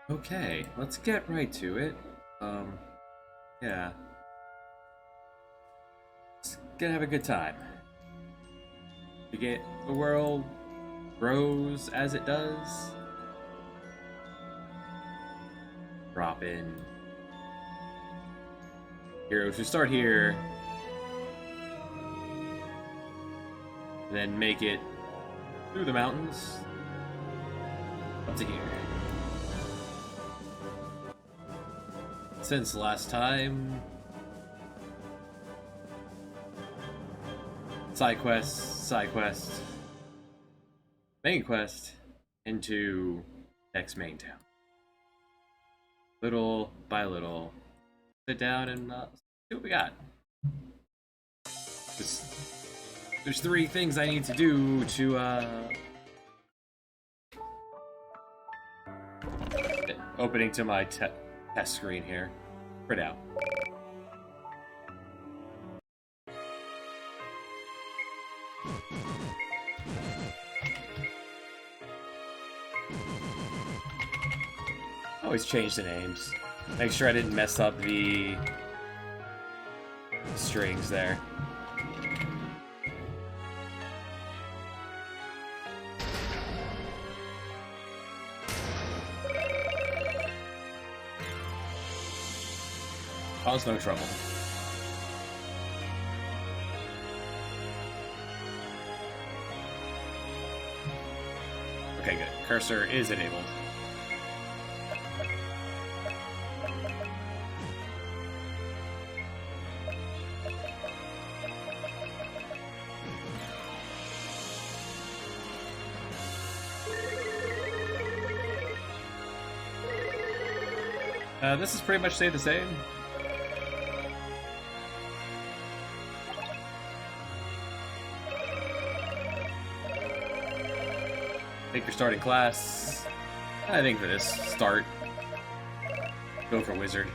Okay, let's get right to it. Yeah. Let's gonna have a good time. The world grows as it does. Drop in heroes who start here, then make it through the mountains up to here. Since last time, side quest, main quest into next main town. Little by little, sit down and see what we got. There's three things I need to do to opening to my test screen here. Print out. Always change the names. Make sure I didn't mess up the strings there. Cause no trouble. Okay, good. Cursor is enabled. This is pretty much stayed the same. Pick your starting class. I think for this start, go for wizard.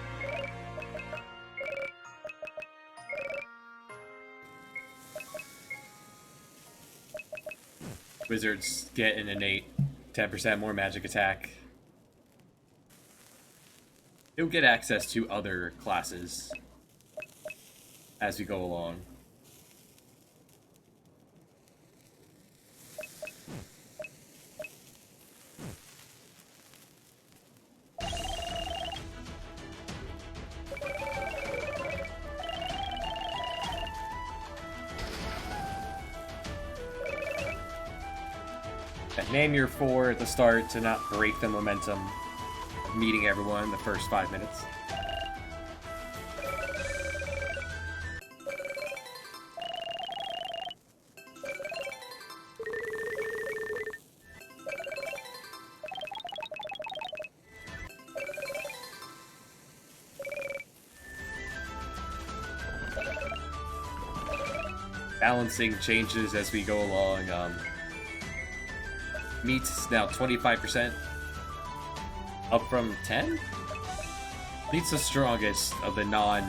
Wizards get an innate 10% more magic attack. You'll get access to other classes as we go along. Name your four at the start to not break the momentum of meeting everyone in the first 5 minutes. Balancing changes as we go along. Meat's now 25%, up from 10? Meat's the strongest of the non-cooked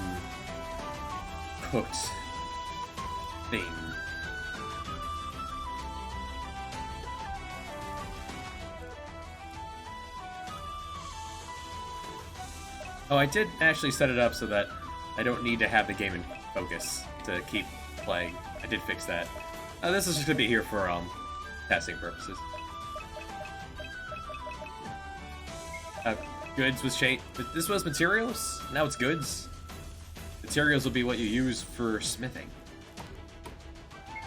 thing. Oh, I did actually set it up so that I don't need to have the game in focus to keep playing. I did fix that. This is just gonna be here for testing purposes. Goods was changed. This was materials. Now it's goods. Materials will be what you use for smithing.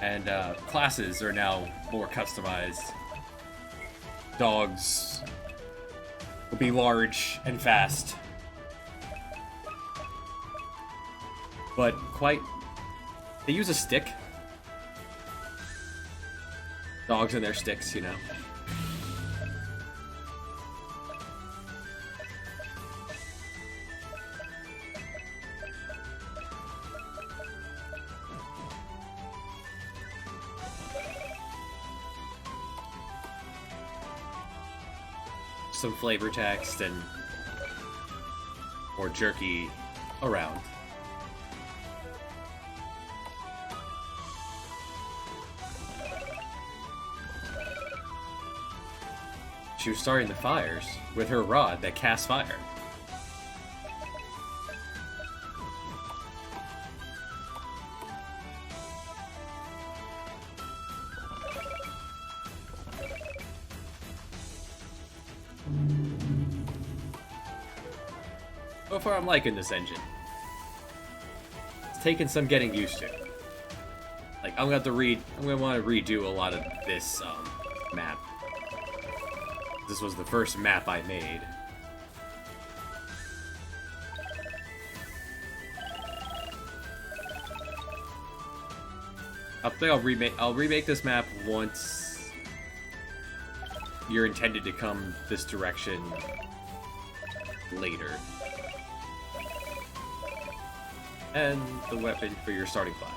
And classes are now more customized. Dogs will be large and fast. But they use a stick. Dogs and their sticks, you know. Some flavor text and more jerky around. She was starting the fires with her rod that casts fire. So far, I'm liking this engine. It's taken some getting used to. Like, I'm gonna want to redo a lot of this map. This was the first map I made. I think I'll remake this map once you're intended to come this direction later. And the weapon for your starting class.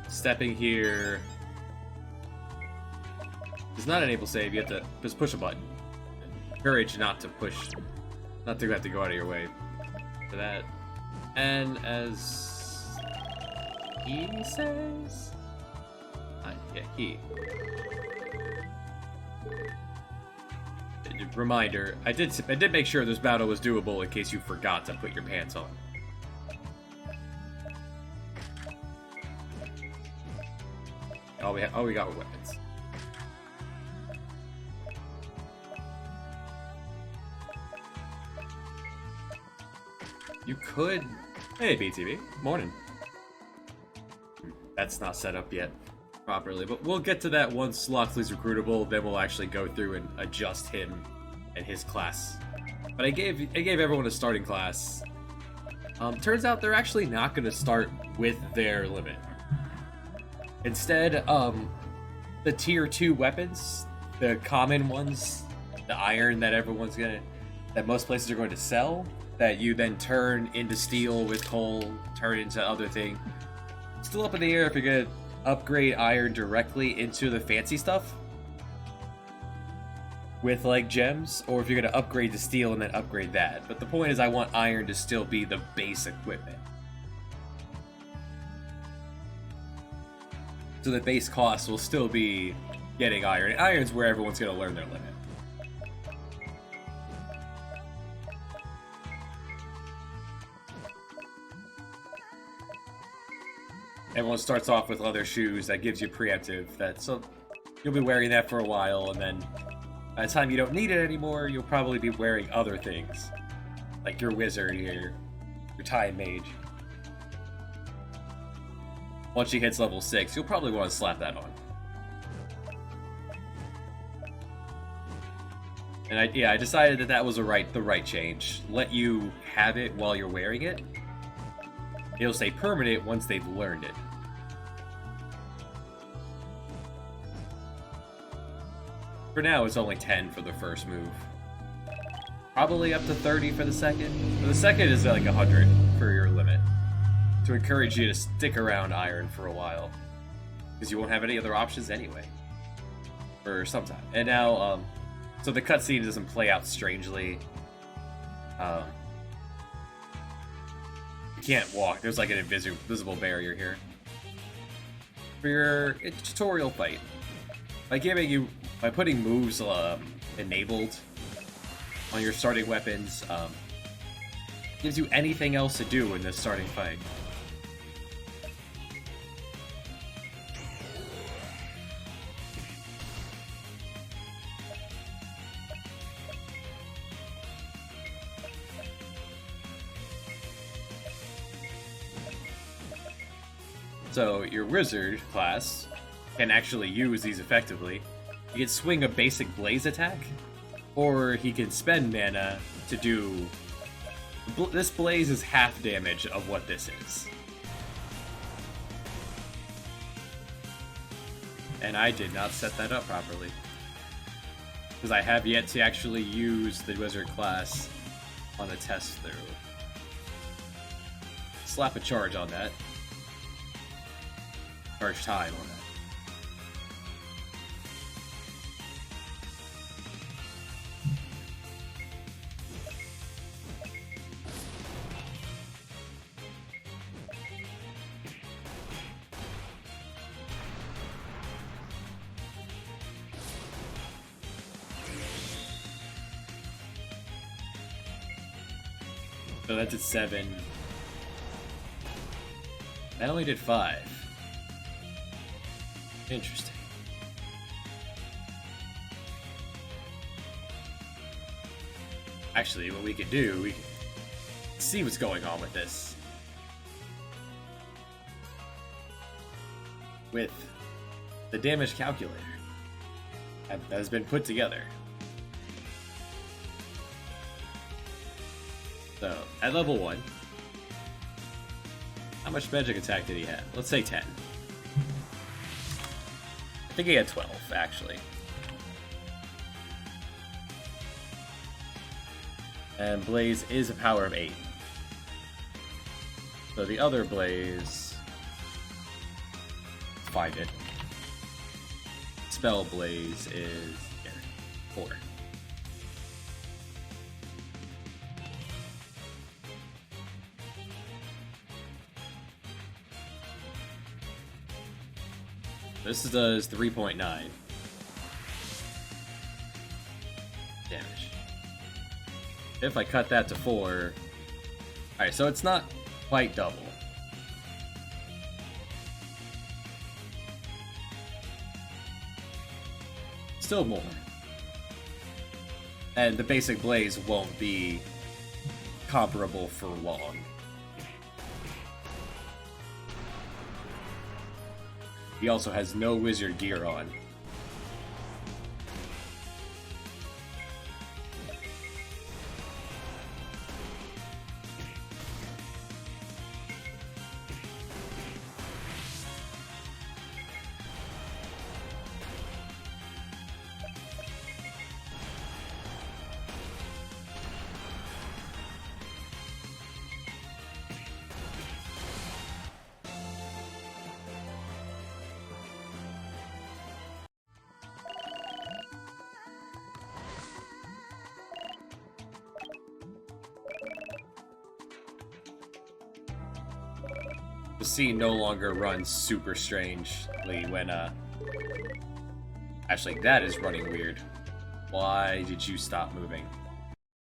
Stepping here does not enable save. You have to just push a button. Encourage not to have to go out of your way for that. And as he says, yeah, he. Reminder: I did make sure this battle was doable in case you forgot to put your pants on. All we got were weapons. You could... Hey, BTV. Morning. That's not set up yet properly, but we'll get to that once Locksley's recruitable, then we'll actually go through and adjust him and his class. But I gave everyone a starting class. Turns out they're actually not going to start with their limit. Instead, the tier 2 weapons, the common ones, the iron that most places are going to sell, that you then turn into steel with coal, turn into other thing. Still up in the air if you're gonna upgrade iron directly into the fancy stuff with like gems, or if you're gonna upgrade to steel and then upgrade that. But the point is I want iron to still be the base equipment. So the base cost will still be getting iron. And iron's where everyone's gonna learn their limit. Everyone starts off with leather shoes that gives you preemptive. So you'll be wearing that for a while, and then by the time you don't need it anymore, you'll probably be wearing other things, like your wizard here, your time mage. Once she hits level 6, you'll probably want to slap that on. And I decided that was the right change. Let you have it while you're wearing it. It'll stay permanent once they've learned it. For now, it's only 10 for the first move. Probably up to 30 for the second. But the second is like 100 for your limit. To encourage you to stick around iron for a while. Because you won't have any other options anyway. For some time. And now, so the cutscene doesn't play out strangely. You can't walk. There's like an invisible barrier here. For your tutorial fight. By putting moves enabled on your starting weapons, gives you anything else to do in this starting fight. So your wizard class can actually use these effectively. He can swing a basic blaze attack, or he can spend mana to do... This blaze is half damage of what this is. And I did not set that up properly. Because I have yet to actually use the wizard class on a test through. Slap a charge on that. charge time on that. So that's at 7. That only did 5. Interesting. Actually, what we could do, we can see what's going on with this. With the damage calculator that has been put together. So, at level 1, how much magic attack did he have? Let's say 10. I think he had 12, actually. And Blaze is a power of 8. So the other Blaze... Find it. Spell Blaze is... here, 4. This does 3.9 damage. If I cut that to 4... Alright, so it's not quite double. Still more. And the basic Blaze won't be comparable for long. He also has no wizard gear on. The scene no longer runs super strangely when, Actually, that is running weird. Why did you stop moving?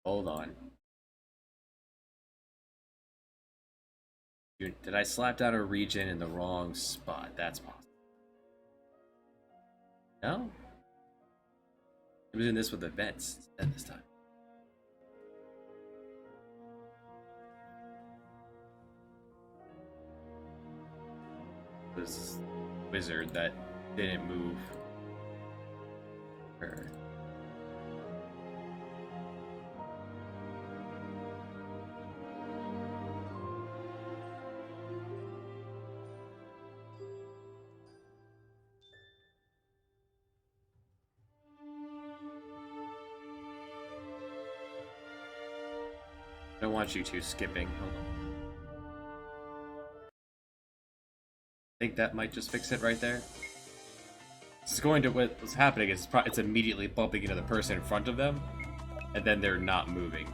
Hold on. Did I slap down a region in the wrong spot? That's possible. No? I was doing this with events instead this time. This wizard that didn't move her. I don't want you two skipping. Hold on. I think that might just fix it right there. It's going to, what's happening is it's immediately bumping into the person in front of them, and then they're not moving.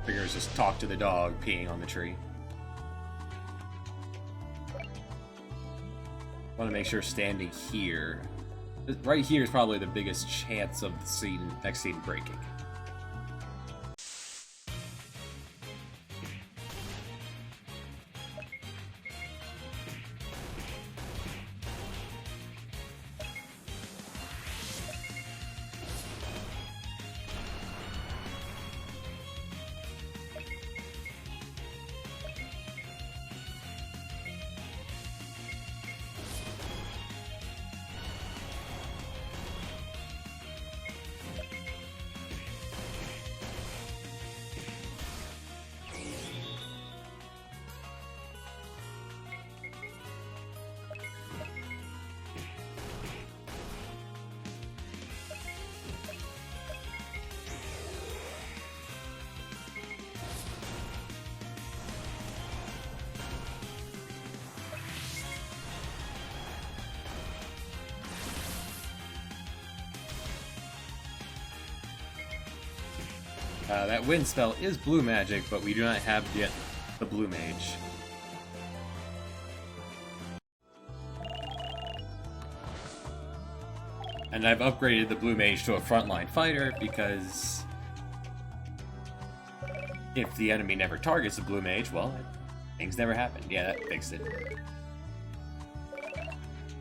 Figures just talk to the dog peeing on the tree. Want to make sure standing here. Right here is probably the biggest chance of the scene, next scene breaking. That wind spell is blue magic, but we do not have yet the blue mage. And I've upgraded the blue mage to a frontline fighter because if the enemy never targets the blue mage, well, things never happen. Yeah, that fixed it.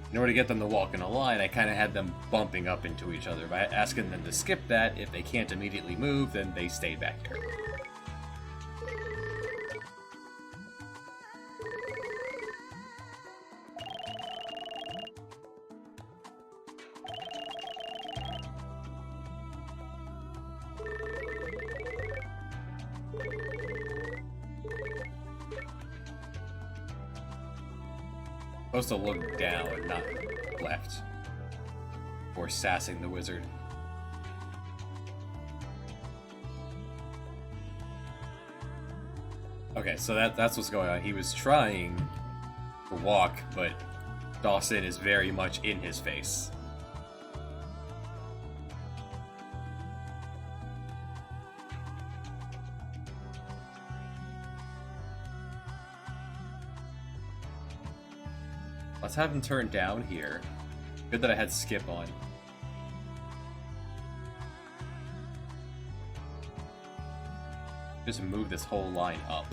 In order to get them to walk in a line, I kind of had them bumping up into each other by asking them to skip that. If they can't immediately move, then they stay back here. Supposed to look down, not left, for sassing the wizard. Okay, so that's what's going on. He was trying to walk, but Dawson is very much in his face. Let's have him turn down here. Good that I had skip on. Just move this whole line up.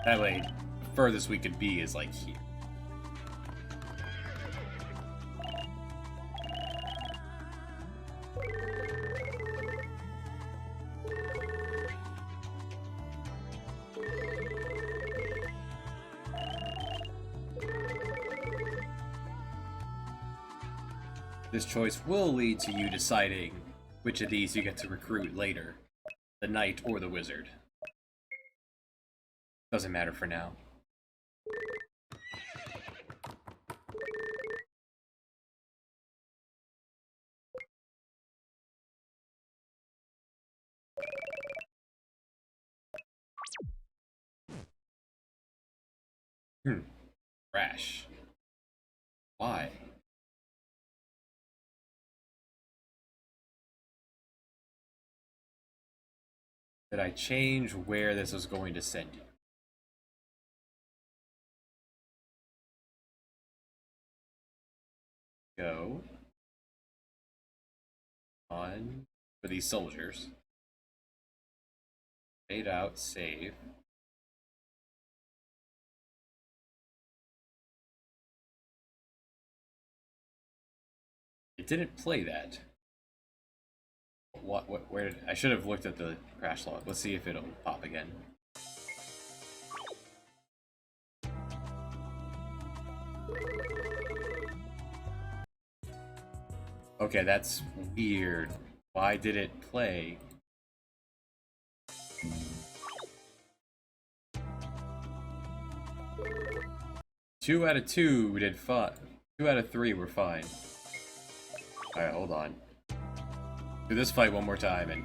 That way, the furthest we could be is like here. This choice will lead to you deciding which of these you get to recruit later, the knight or the wizard. Doesn't matter for now. Crash. Why? Did I change where this was going to send you? Go on for these soldiers. Fade out, save. It didn't play that. Where did I should have looked at the crash log. Let's see if it'll pop again. Okay, that's weird. Why did it play? Two out of two did fine. 2 out of 3 were fine. Alright, hold on. Do this fight one more time and...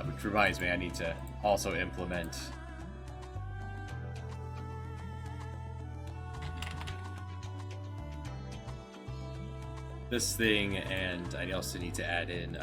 which reminds me, I need to also implement... this thing, and I also need to add in,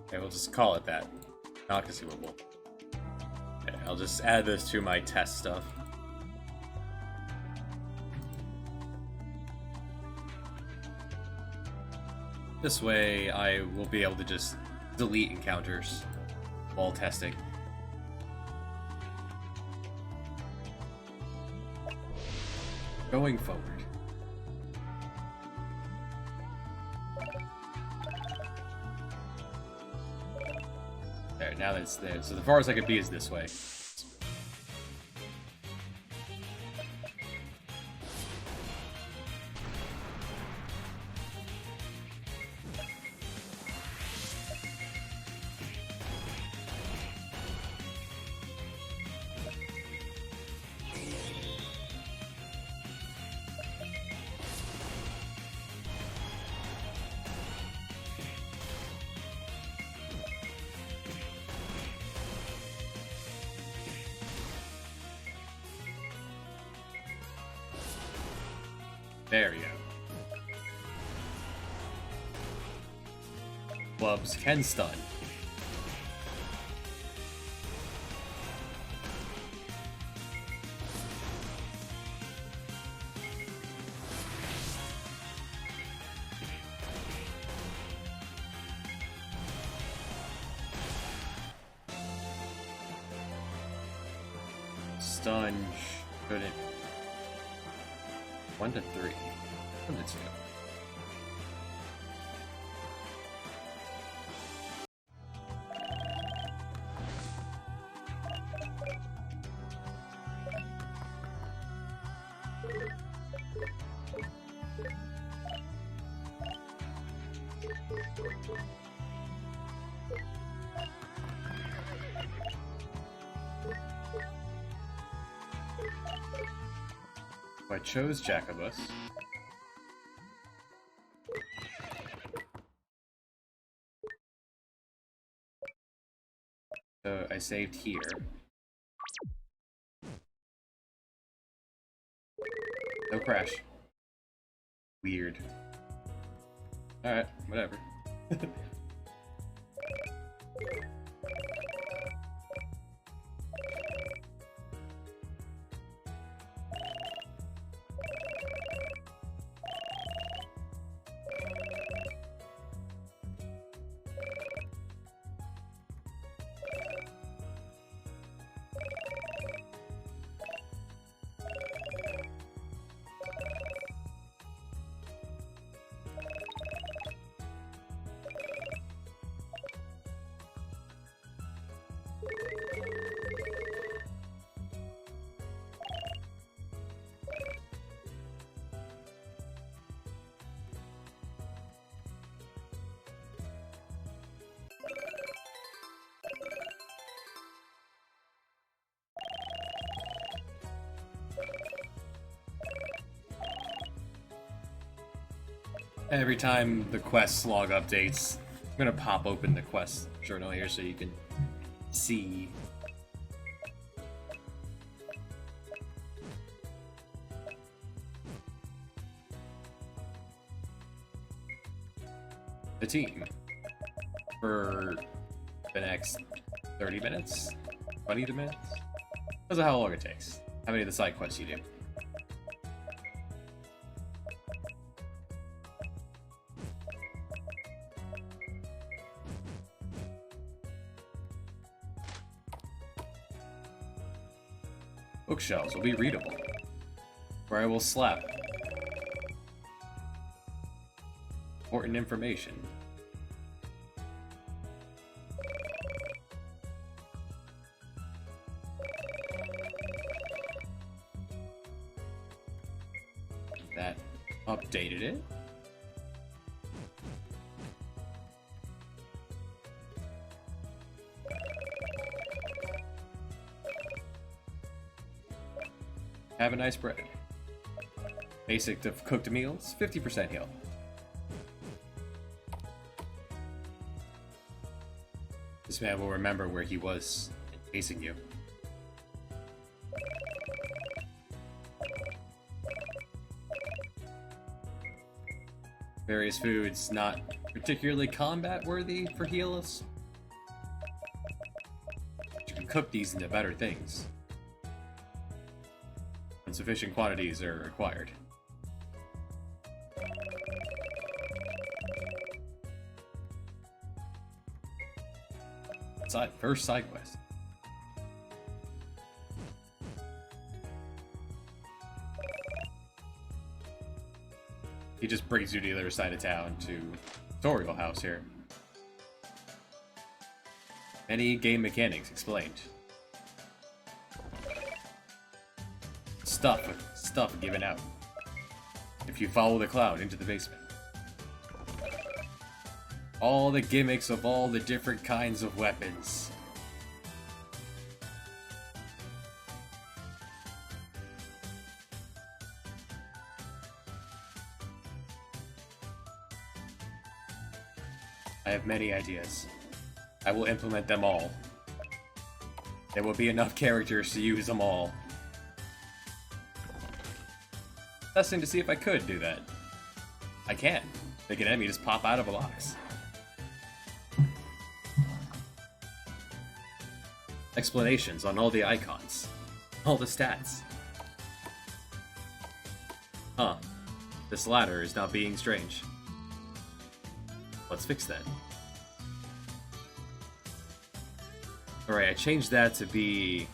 okay, we'll just call it that. Not consumable. Okay, I'll just add this to my test stuff. This way, I will be able to just delete encounters while testing. going forward. There, now that it's there. So the farthest I could be is this way. There we go. Clubs can stun. Stun shouldn't. 1 to 3. 1 to 2. I chose Jacobus. So I saved here. No crash. Weird. Alright, whatever. Every time the quest log updates, I'm gonna pop open the quest journal here so you can see. The team for the next 30 minutes, 20 minutes. Depends on how long it takes. How many of the side quests you do. Bookshelves will be readable, where I will slap important information. That updated it. Have a nice bread. Basic to cooked meals, 50% heal. This man will remember where he was chasing you. Various foods not particularly combat worthy for heals. You can cook these into better things. Sufficient quantities are required. First side quest. he just brings you to the other side of town to tutorial house here. Many game mechanics explained. Stuff given out. If you follow the cloud into the basement. All the gimmicks of all the different kinds of weapons. I have many ideas. I will implement them all. There will be enough characters to use them all. Testing to see if I could do that. I can. Make an enemy just pop out of a box. Explanations on all the icons. All the stats. Huh. This ladder is now being strange. Let's fix that. Alright, I changed that to be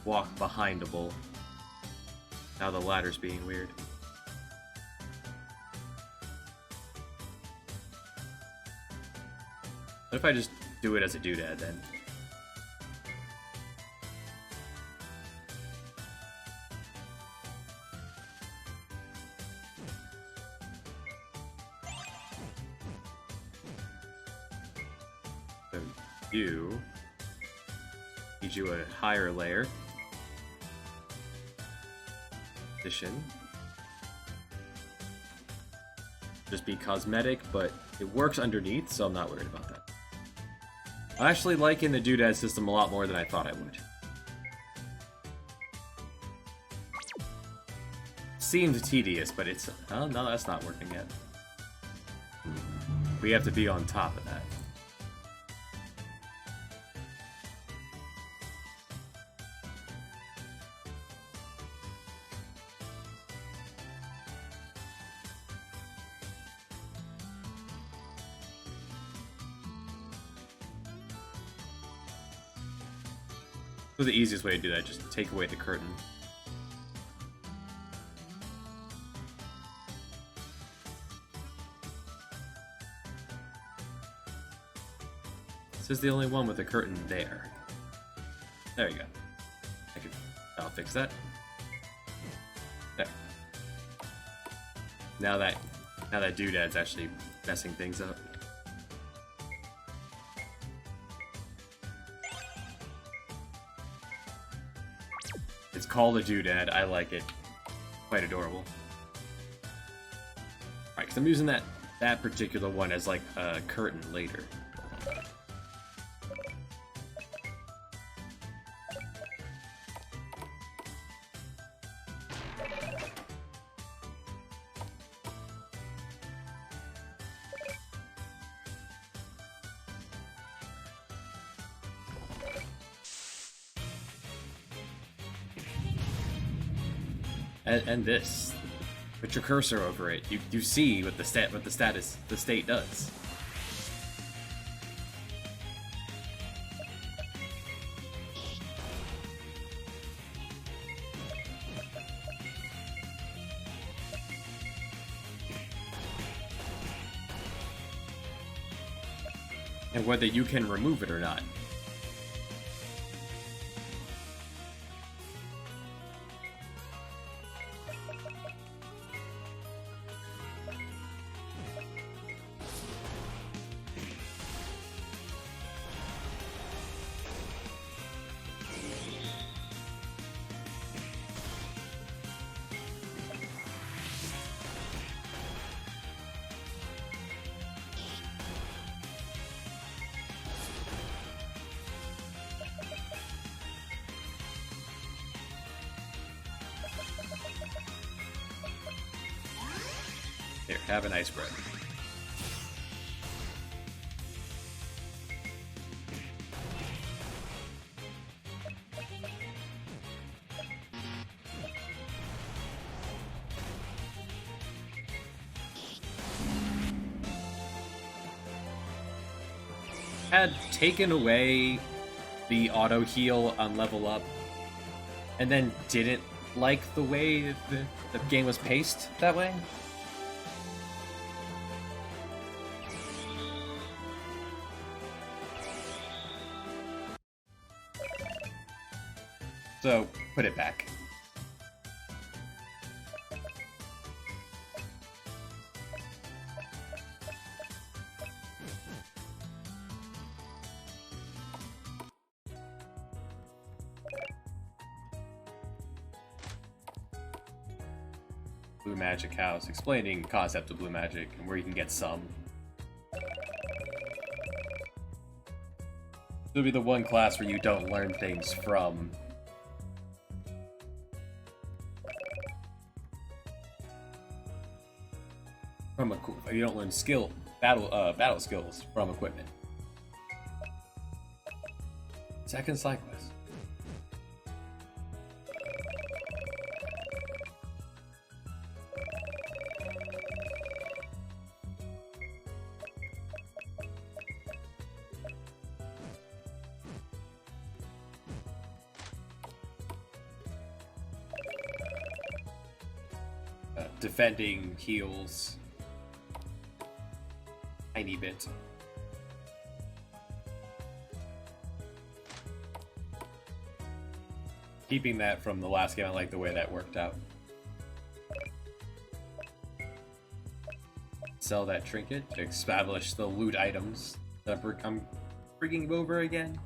walk behindable. Now the ladder's being weird. What if I just do it as a doodad then? So you need you a higher layer. Addition. Just be cosmetic, but it works underneath, so I'm not worried about that. I'm actually liking the doodad system a lot more than I thought I would. Seemed tedious, but it's... Oh, no, that's not working yet. We have to be on top of that. So the easiest way to do that, just take away the curtain. This is the only one with a curtain there. There you go. I'll fix that. There. Now that doodad's actually messing things up. It's called a doodad. I like it. Quite adorable. Alright, because I'm using that particular one as like a curtain later. And this, put your cursor over it. You see what the state does. And whether you can remove it or not. Here, have an ice bread. Had taken away the auto heal on level up, and then didn't like the way the game was paced that way. So, put it back. Blue Magic House, explaining concept of blue magic and where you can get some. It'll be the one class where you don't learn things from. You don't learn battle skills from equipment. Second side quest. Defending heals tiny bit. Keeping that from the last game, I like the way that worked out. Sell that trinket to establish the loot items that I'm bringing over again.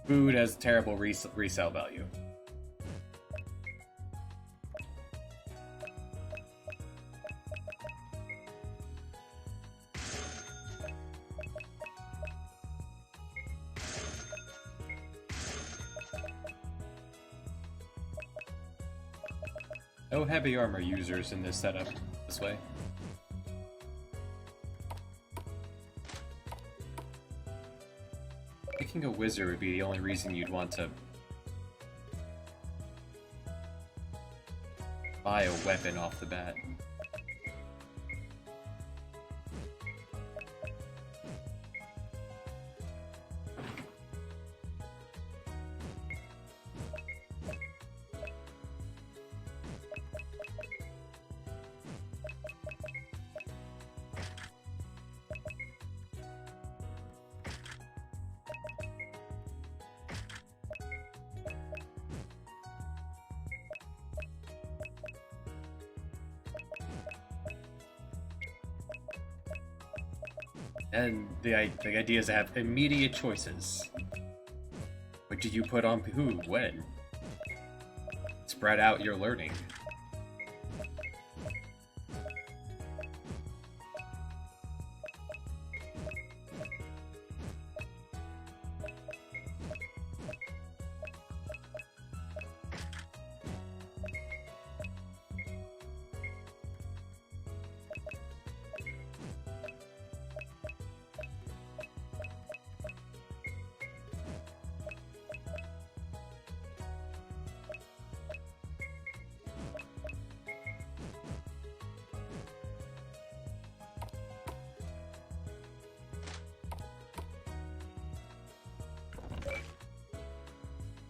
Food has terrible resale value. No heavy armor users in this setup this way. Picking a wizard would be the only reason you'd want to buy a weapon off the bat. And the idea is to have immediate choices. What do you put on who, when? Spread out your learning.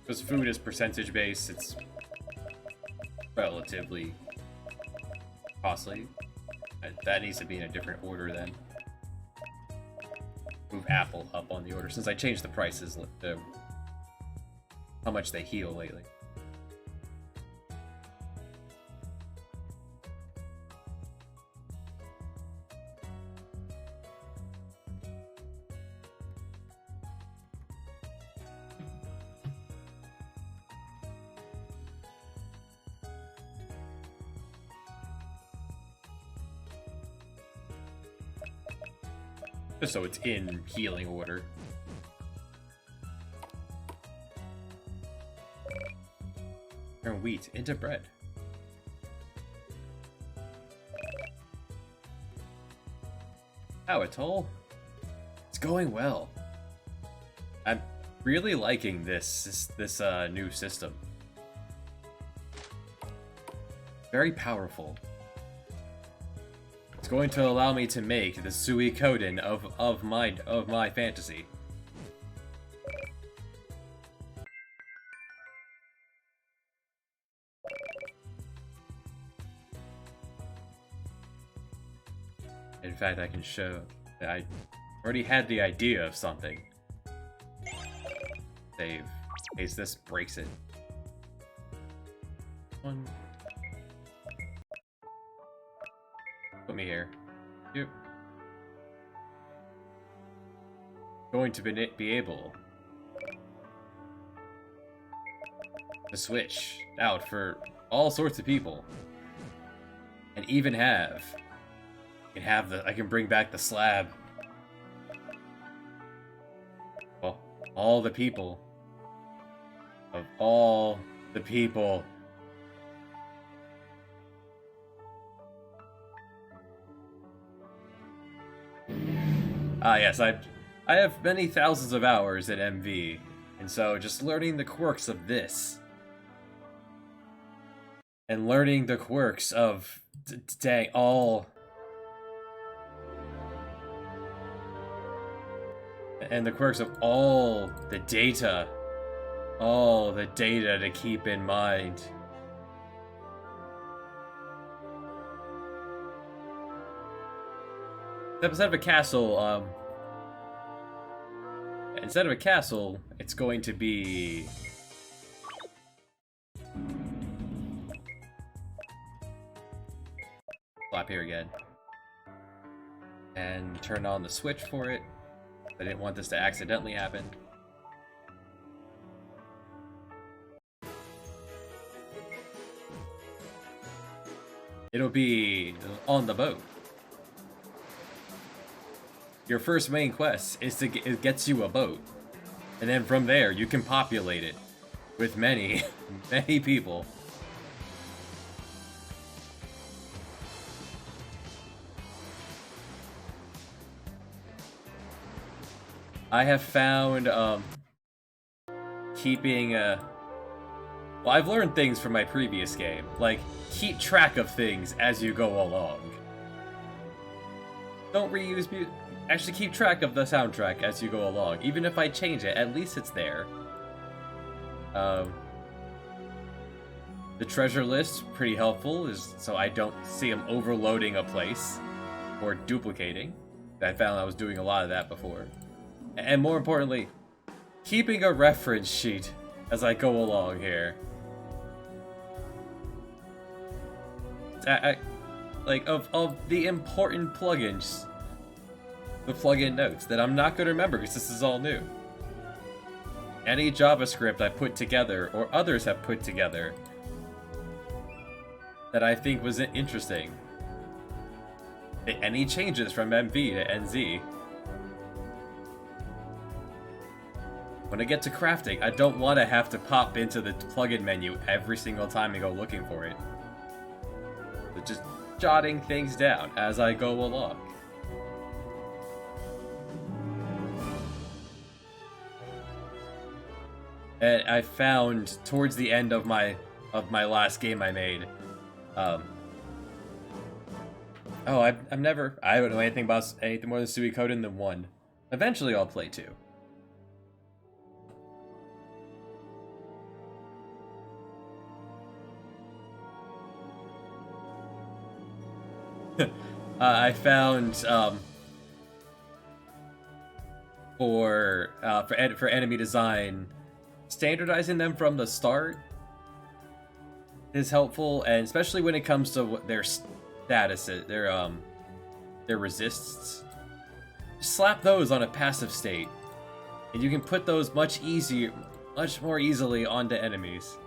Because food is percentage based, it's relatively costly. That needs to be in a different order then. Move apple up on the order since I changed the prices to how much they heal lately. Just so it's in healing order. Turn wheat into bread. How Atoll? It's going well. I'm really liking this new system. Very powerful. It's going to allow me to make the Suikoden of my fantasy. In fact, I can show that I already had the idea of something. Save. In case this breaks it. One. Put me here. Yep. Going to be able to switch out for all sorts of people, and even I can bring back the slab. Well, all the people. Of all the people. Ah, yes, I have many thousands of hours in MV, and so just learning the quirks of this, and learning the quirks of dang all, and the quirks of all the data to keep in mind. Instead of a castle, it's going to be flap here again, and turn on the switch for it. I didn't want this to accidentally happen. It'll be on the boat. Your first main quest is it gets you a boat, and then from there you can populate it with many, many people. I have found keeping well, I've learned things from my previous game, like keep track of things as you go along. Don't reuse music. Actually keep track of the soundtrack as you go along. Even if I change it, at least it's there. The treasure list, pretty helpful, is so I don't see them overloading a place or duplicating. I found I was doing a lot of that before. And more importantly, keeping a reference sheet as I go along here. Like, of the important plugins. The plugin notes that I'm not going to remember because this is all new. Any JavaScript I put together, or others have put together, that I think was interesting. Any changes from MV to NZ. When I get to crafting, I don't want to have to pop into the plugin menu every single time I go looking for it. But just jotting things down as I go along. And I found towards the end of my last game I made, I don't know anything about anything more than Suikoden than 1. Eventually I'll play 2. I found for enemy design, standardizing them from the start is helpful, and especially when it comes to their statuses, their resists. Slap those on a passive state, and you can put those much more easily onto enemies.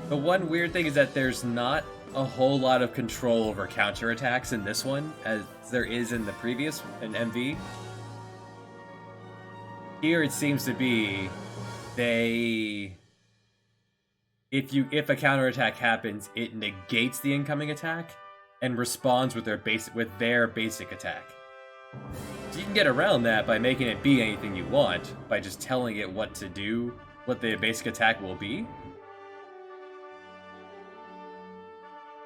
The one weird thing is that there's not a whole lot of control over counterattacks in this one, as there is in the previous, in MV. Here it seems to be, if a counterattack happens, it negates the incoming attack and responds with their basic attack. So you can get around that by making it be anything you want, by just telling it what to do, what the basic attack will be.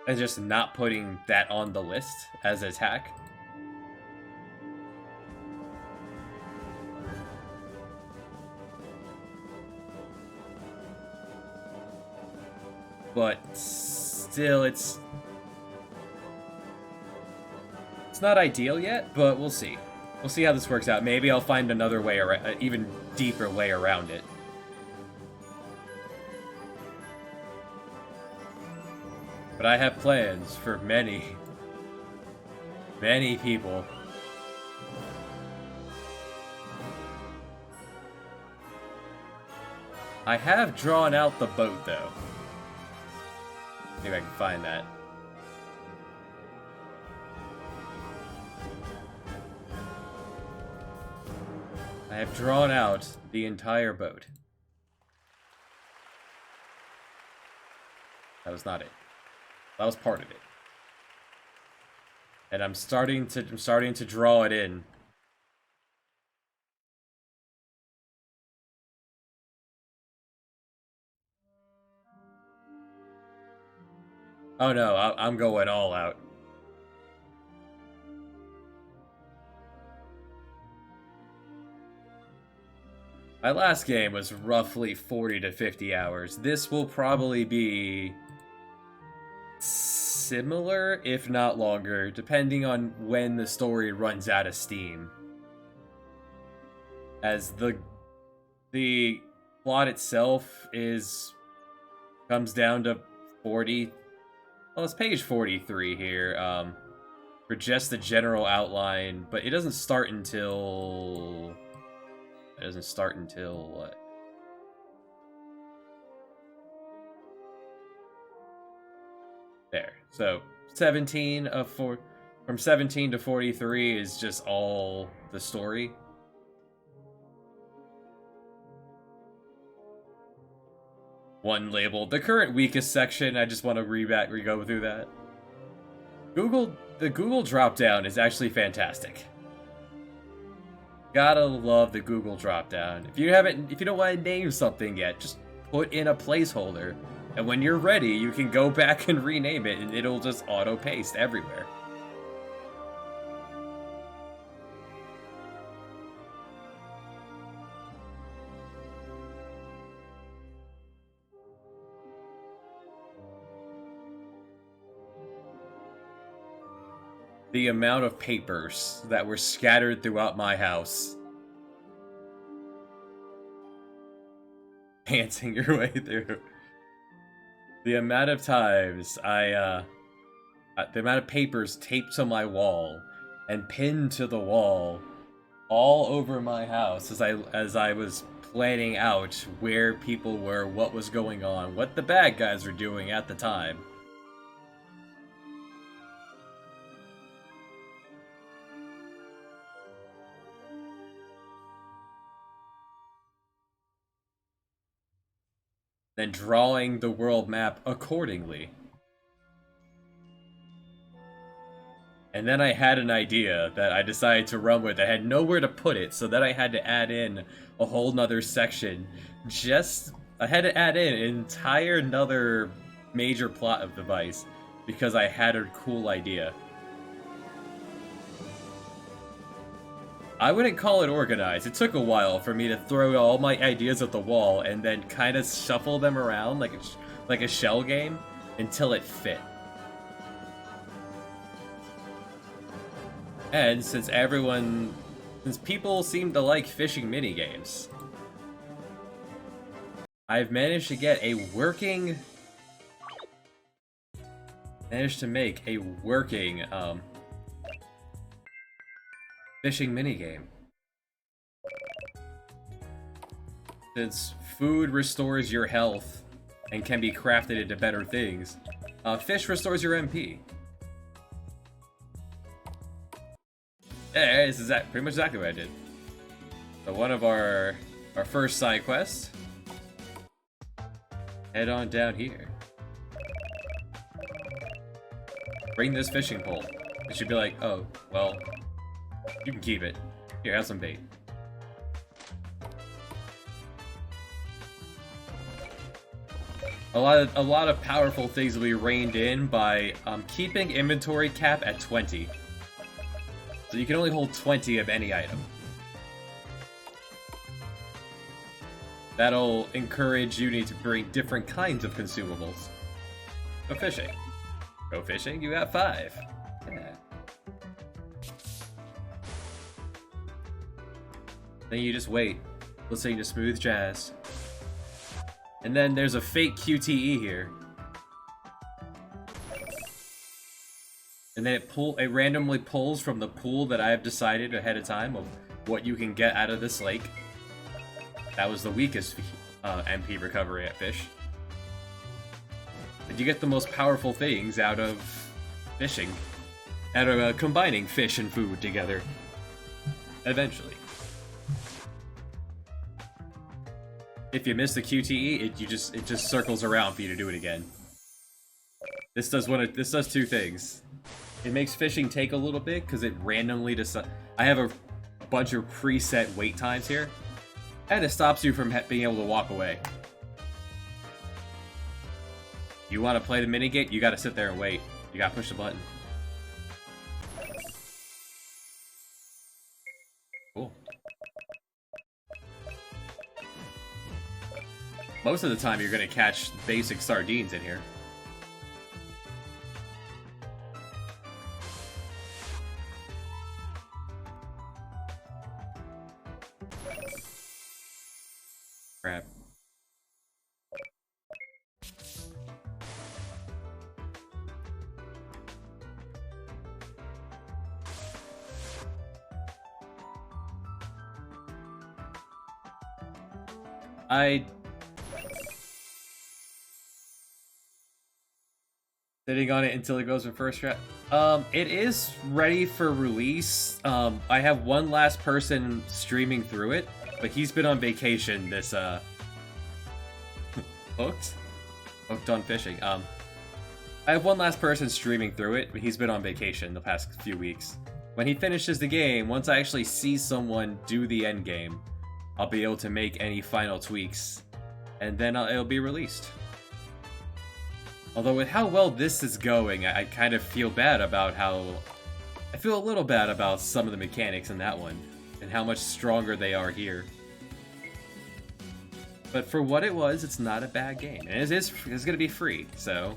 And just not putting that on the list as an attack. But still, It's not ideal yet, but we'll see. We'll see how this works out. Maybe I'll find another way, an even deeper way around it. But I have plans for many, many people. I have drawn out the boat, though. Maybe I can find that. I have drawn out the entire boat. That was not it. That was part of it. And I'm starting to draw it in. Oh no, I'm going all out. My last game was roughly 40 to 50 hours. This will probably be similar, if not longer, depending on when the story runs out of steam. As the plot itself comes down to 40. Well, it's page 43 here, for just the general outline, but it doesn't start until... It doesn't start until, what? There. So, 17 of 4... From 17 to 43 is just all the story. One labeled the current weakest section. I just want to re-go through that. The Google dropdown is actually fantastic. Gotta love the Google dropdown. If you don't want to name something yet, just put in a placeholder, and when you're ready, you can go back and rename it, and it'll just auto-paste everywhere. The amount of papers that were scattered throughout my house. Pantsing your way through. The amount of times the amount of papers taped to my wall and pinned to the wall all over my house as I was planning out where people were, what was going on, what the bad guys were doing at the time. Then drawing the world map accordingly. And then I had an idea that I decided to run with. I had nowhere to put it, so then I had to add in a whole nother section. I had to add in an entire nother major plot device because I had a cool idea. I wouldn't call it organized. It took a while for me to throw all my ideas at the wall and then kind of shuffle them around like a shell game until it fit. And since people seem to like fishing minigames, I've managed to make a working fishing minigame. Since food restores your health and can be crafted into better things, fish restores your MP. Yeah, this is pretty much exactly what I did. So one of our first side quest. Head on down here. Bring this fishing pole. It should be like, oh, well, you can keep it. Here, have some bait. A lot of powerful things will be reined in by keeping inventory cap at 20. So you can only hold 20 of any item. That'll encourage you to bring different kinds of consumables. Go fishing. Go fishing, you got 5. Yeah. Then you just wait, listening to smooth jazz. And then there's a fake QTE here. And then it randomly pulls from the pool that I have decided ahead of time of what you can get out of this lake. That was the weakest MP recovery at fish. But you get the most powerful things out of fishing. Out of combining fish and food together. Eventually. If you miss the QTE, it just circles around for you to do it again. This does two things. It makes fishing take a little bit because it randomly decides. I have a bunch of preset wait times here, and it stops you from being able to walk away. You want to play the minigame? You got to sit there and wait. You got to push the button. Cool. Most of the time, you're going to catch basic sardines in here. Crap. Sitting on it until it goes in first round. It is ready for release. I have one last person streaming through it, but he's been on vacation this, Hooked on fishing. I have one last person streaming through it, but he's been on vacation the past few weeks. When he finishes the game, once I actually see someone do the end game, I'll be able to make any final tweaks, and then it'll be released. Although with how well this is going, I kind of feel bad about I feel a little bad about some of the mechanics in that one, and how much stronger they are here. But for what it was, it's not a bad game. And it's going to be free, so...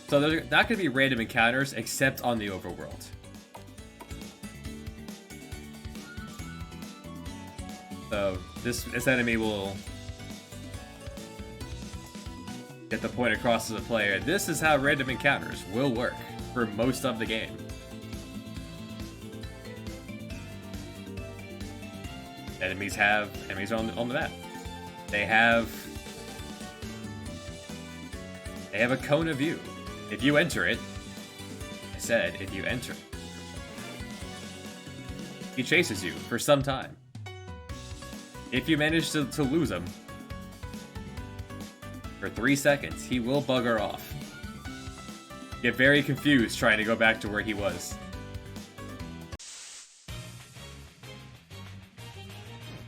So there's not going to be random encounters, except on the overworld. So this enemy will get the point across to the player. This is how random encounters will work for most of the game. Enemies on the map. They have a cone of view. If you enter it, I said if you enter, he chases you for some time. If you manage to lose him for 3 seconds, he will bugger off. Get very confused trying to go back to where he was.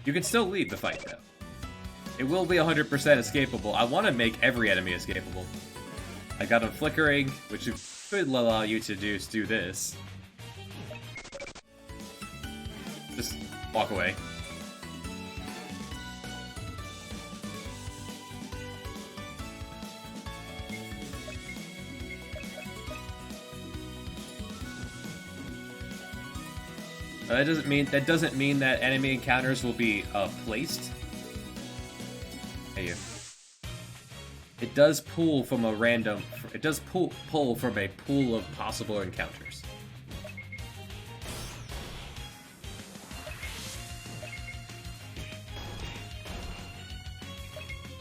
You can still leave the fight though. It will be 100% escapable. I want to make every enemy escapable. I got him flickering, which could allow you to do this. Just walk away. That doesn't mean that enemy encounters will be placed. Hey you. It does pull from a random. It does pull from a pool of possible encounters.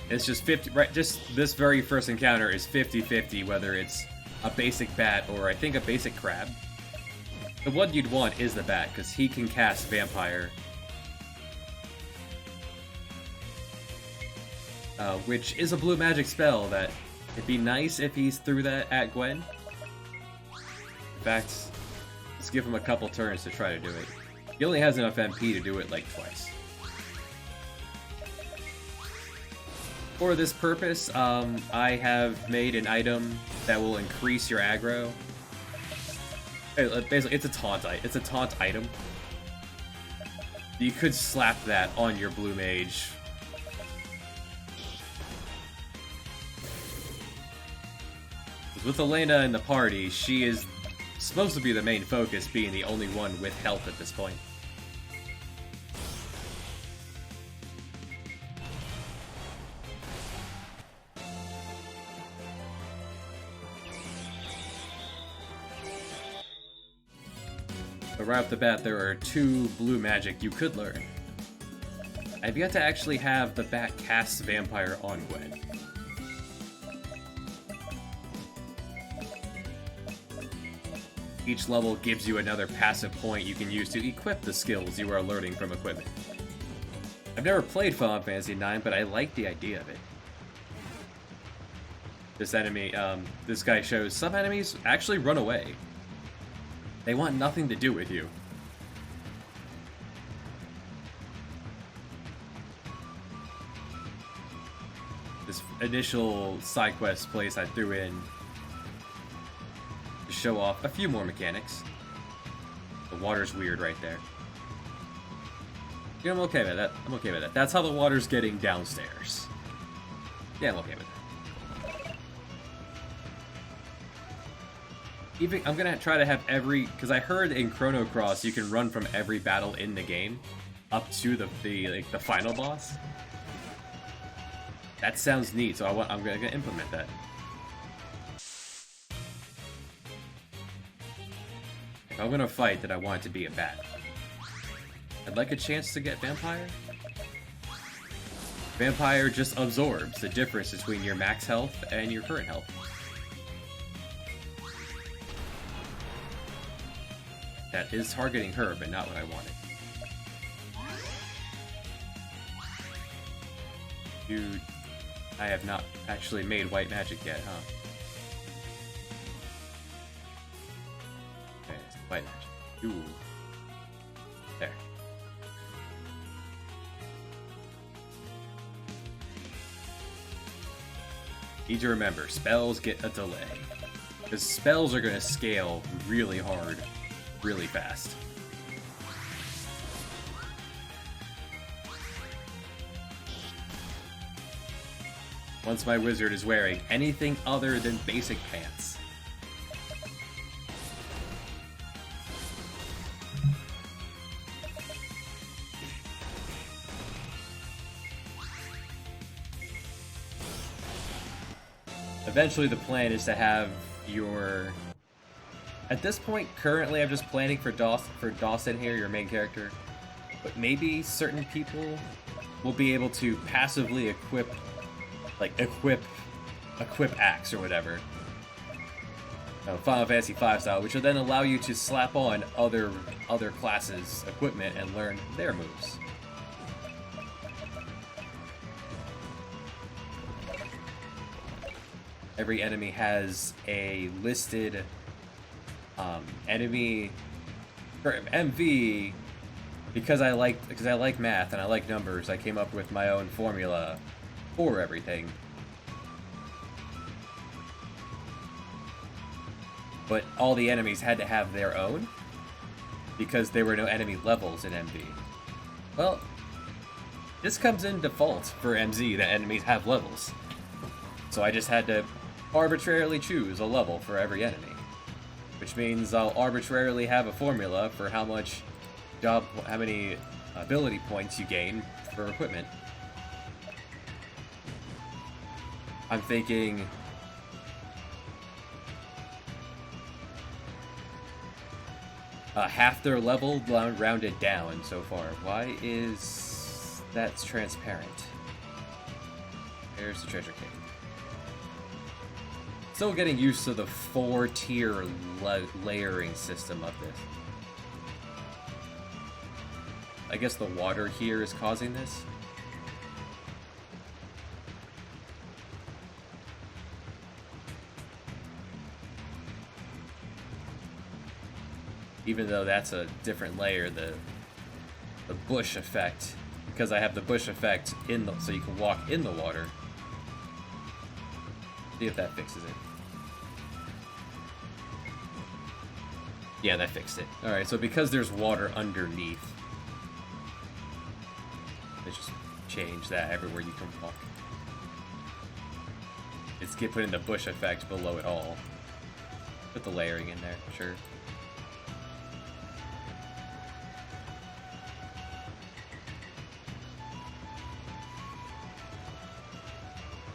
It's just 50. Right, just this very first encounter is 50-50 whether it's a basic bat or I think a basic crab. The one you'd want is the bat, because he can cast Vampire. Which is a blue magic spell that it'd be nice if he's threw that at Gwen. In fact, let's give him a couple turns to try to do it. He only has enough MP to do it like twice. For this purpose, I have made an item that will increase your aggro. Basically, it's a taunt item. You could slap that on your blue mage. With Elena in the party, she is supposed to be the main focus, being the only one with health at this point. But right off the bat, there are 2 blue magic you could learn. I've yet to actually have the bat cast Vampire on Gwen. Each level gives you another passive point you can use to equip the skills you are learning from equipment. I've never played Final Fantasy IX, but I like the idea of it. This guy shows some enemies actually run away. They want nothing to do with you. This initial side quest place I threw in to show off a few more mechanics. The water's weird right there. Yeah, I'm okay with that. I'm okay with that. That's how the water's getting downstairs. Yeah, I'm okay with that. I'm gonna try to have because I heard in Chrono Cross you can run from every battle in the game up to the final boss. That sounds neat, so I'm gonna implement that. If I'm gonna fight, then I want it to be a bat. I'd like a chance to get Vampire. Vampire just absorbs the difference between your max health and your current health. That is targeting her, but not what I wanted. Dude, I have not actually made white magic yet, huh? Okay, white magic. Ooh. There. Need to remember, spells get a delay. Because spells are going to scale really hard, really fast. Once my wizard is wearing anything other than basic pants. Eventually the plan is to have your... At this point, currently I'm just planning for Dawson here, your main character. But maybe certain people will be able to passively equip axe or whatever. Final Fantasy V style, which will then allow you to slap on other classes' equipment and learn their moves. Every enemy has a listed enemy for MV. Because I like math and I like numbers, I came up with my own formula for everything. But all the enemies had to have their own because there were no enemy levels in MV. Well, this comes in default for MZ that enemies have levels. So I just had to arbitrarily choose a level for every enemy. Which means I'll arbitrarily have a formula for how many ability points you gain for equipment. I'm thinking half their level rounded down so far. Why is that transparent? There's the treasure cave. Still getting used to the 4-tier layering system of this. I guess the water here is causing this. Even though that's a different layer, the bush effect, because I have the bush effect so you can walk in the water. See if that fixes it. Yeah, that fixed it. Alright, so because there's water underneath, let's just change that everywhere you can walk. It's putting the bush effect below it all. Put the layering in there, sure.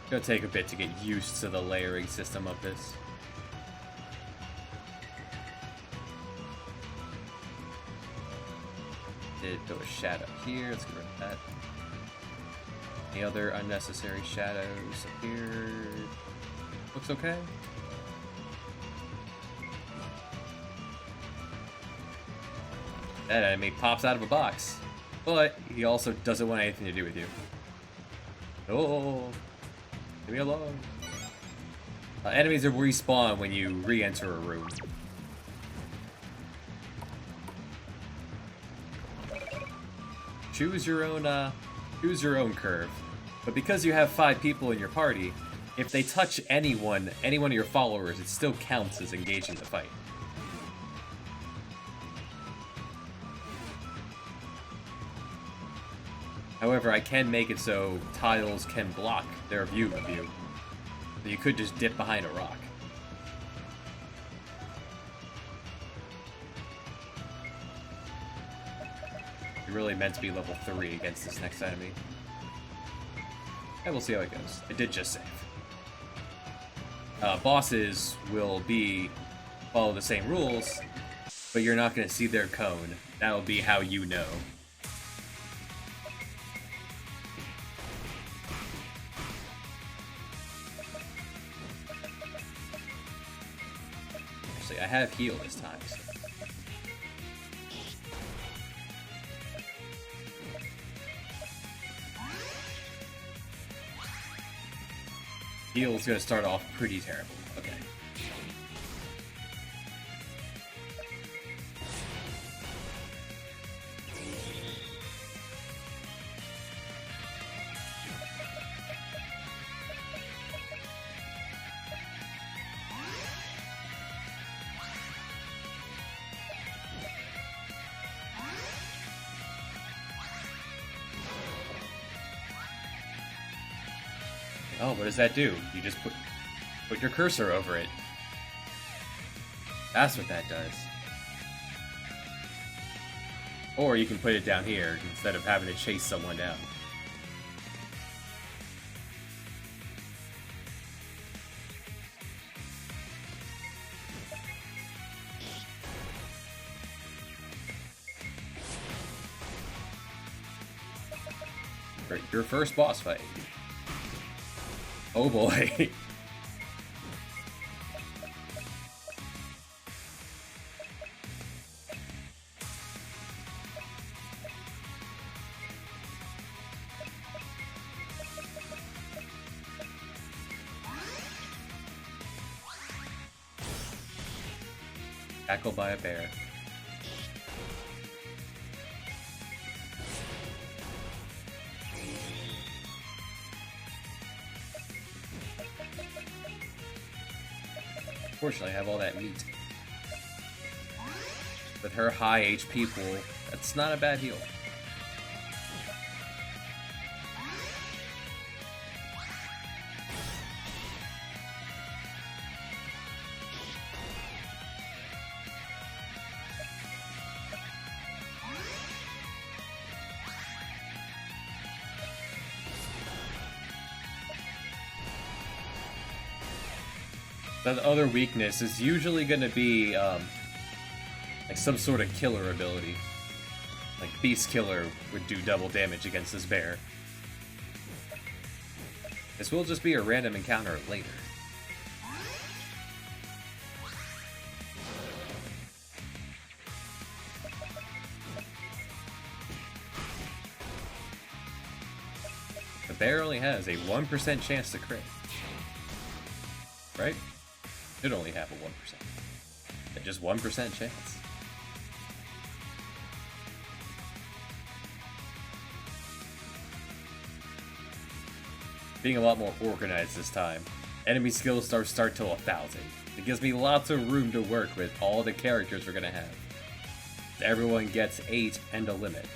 It'll take a bit to get used to the layering system of this. Did throw a shadow here, let's get rid of that. Any other unnecessary shadows up here? Looks okay. That enemy pops out of a box, but he also doesn't want anything to do with you. Oh, leave me alone. Enemies are respawn when you re-enter a room. Choose your own curve. But because you have 5 people in your party, if they touch any one of your followers, it still counts as engaging the fight. However, I can make it so tiles can block their view of you. So you could just dip behind a rock. You're really meant to be level 3 against this next enemy. And we'll see how it goes. I did just save. Bosses will follow the same rules, but you're not going to see their cone. That'll be how you know. Actually, I have heal this time, so. Heal's gonna start off pretty terrible. Okay. Oh, what does that do? You just put your cursor over it. That's what that does. Or you can put it down here instead of having to chase someone down. For your first boss fight. Oh boy. Tackled by a bear. Fortunately, I have all that meat. With her high HP pool, that's not a bad heal. The other weakness is usually going to be like some sort of killer ability. Like Beast Killer would do double damage against this bear. This will just be a random encounter later. The bear only has a 1% chance to crit. Right? Should only have a 1%. And just 1% chance. Being a lot more organized this time. Enemy skills start till 1,000. It gives me lots of room to work with all the characters we're gonna have. Everyone gets 8 and a limit.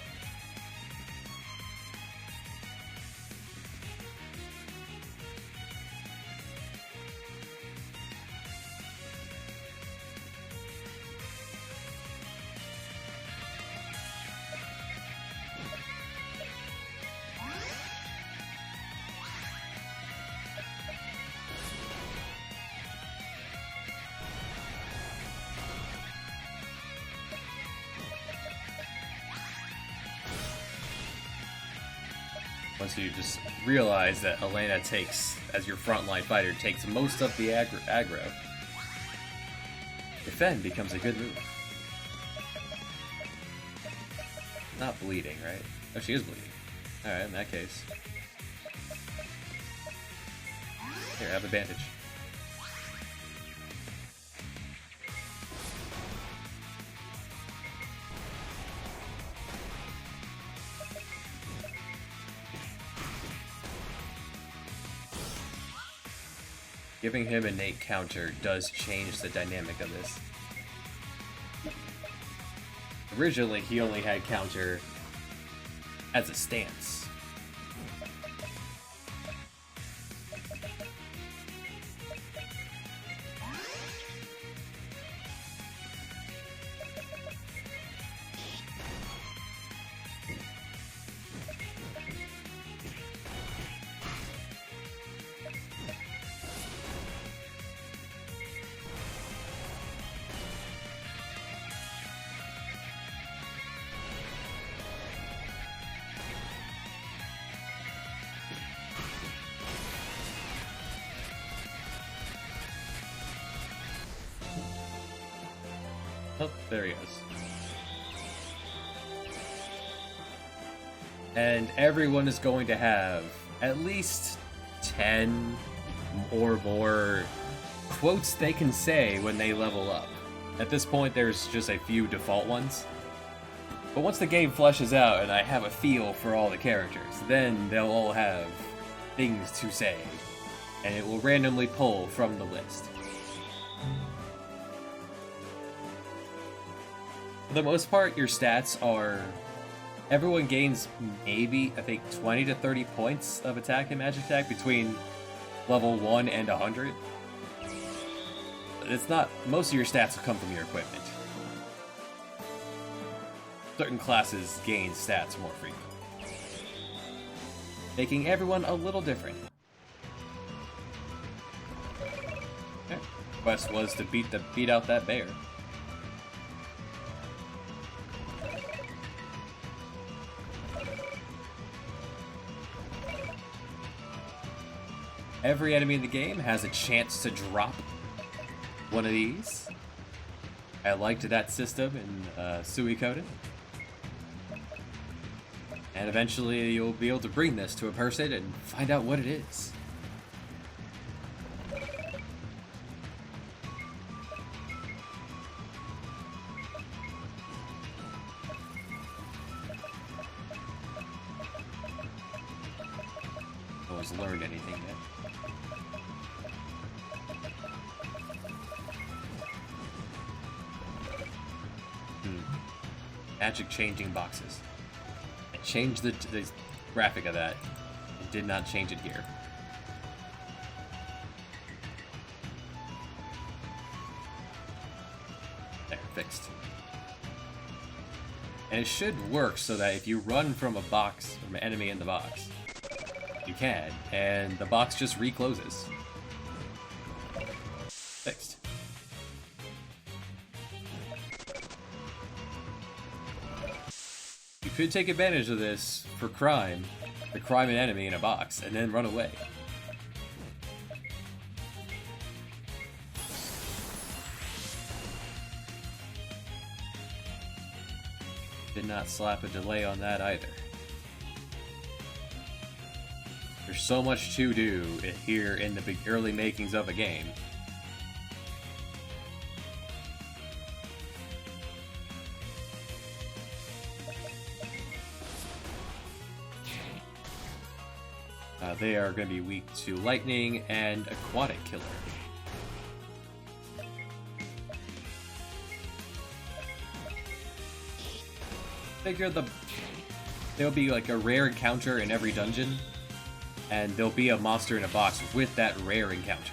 Once you just realize that Elena takes, as your frontline fighter, takes most of the aggro. Defend becomes a good move. Not bleeding, right? Oh, she is bleeding. Alright, in that case. Here, have a bandage. Giving him innate counter does change the dynamic of this. Originally, he only had counter as a stance. Oh, there he is. And everyone is going to have at least 10 or more quotes they can say when they level up. At this point, there's just a few default ones. But once the game fleshes out and I have a feel for all the characters, then they'll all have things to say. And it will randomly pull from the list. For the most part, your stats are... Everyone gains maybe, I think, 20 to 30 points of attack and magic attack between level 1 and 100. It's not... Most of your stats will come from your equipment. Certain classes gain stats more frequently, making everyone a little different. Okay. Quest was to beat out that bear. Every enemy in the game has a chance to drop one of these. I liked that system in Suikoden. And eventually you'll be able to bring this to a person and find out what it is. No one's learned anything yet. Magic changing boxes. I changed the graphic of that. It did not change it here. There, fixed. And it should work so that if you run from a box, from an enemy in the box, you can, and the box just recloses. Fixed. You could take advantage of this for crime, to crime an enemy in a box, and then run away. Did not slap a delay on that either. There's so much to do here in the big early makings of a game. They are going to be weak to lightning and aquatic killer. Figure there'll be like a rare encounter in every dungeon, and there'll be a monster in a box with that rare encounter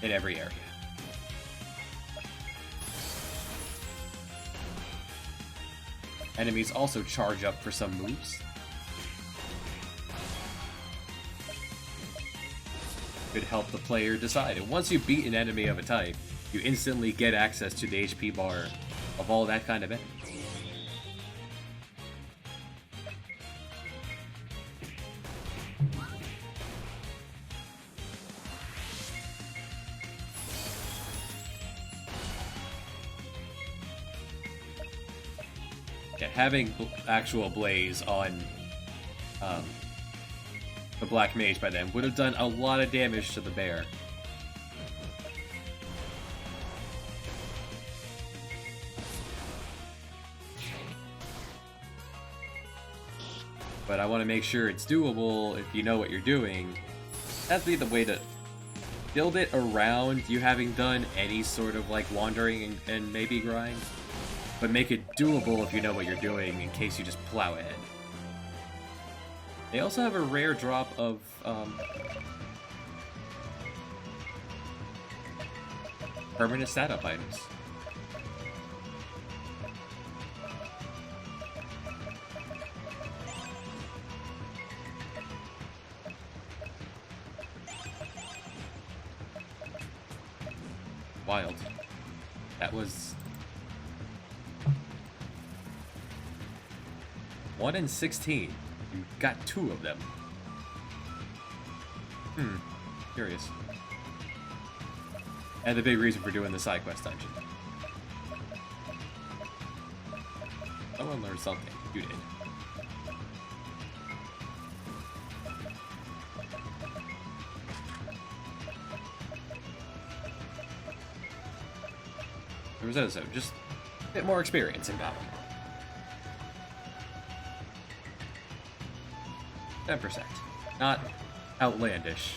in every area. Enemies also charge up for some moves. Could help the player decide. And once you beat an enemy of a type, you instantly get access to the HP bar of all that kind of enemy. Yeah, having actual Blaze on the Black Mage by then would have done a lot of damage to the bear. But I want to make sure it's doable if you know what you're doing. That'd be the way to build it around you having done any sort of like wandering and maybe grind. But make it doable if you know what you're doing in case you just plow ahead. They also have a rare drop of permanent stat-up items. Wild. That was 1 in 16. You got 2 of them. Curious. And the big reason for doing the side quest dungeon. Someone learned something. You did. So just a bit more experience in battle. 10%. Not outlandish.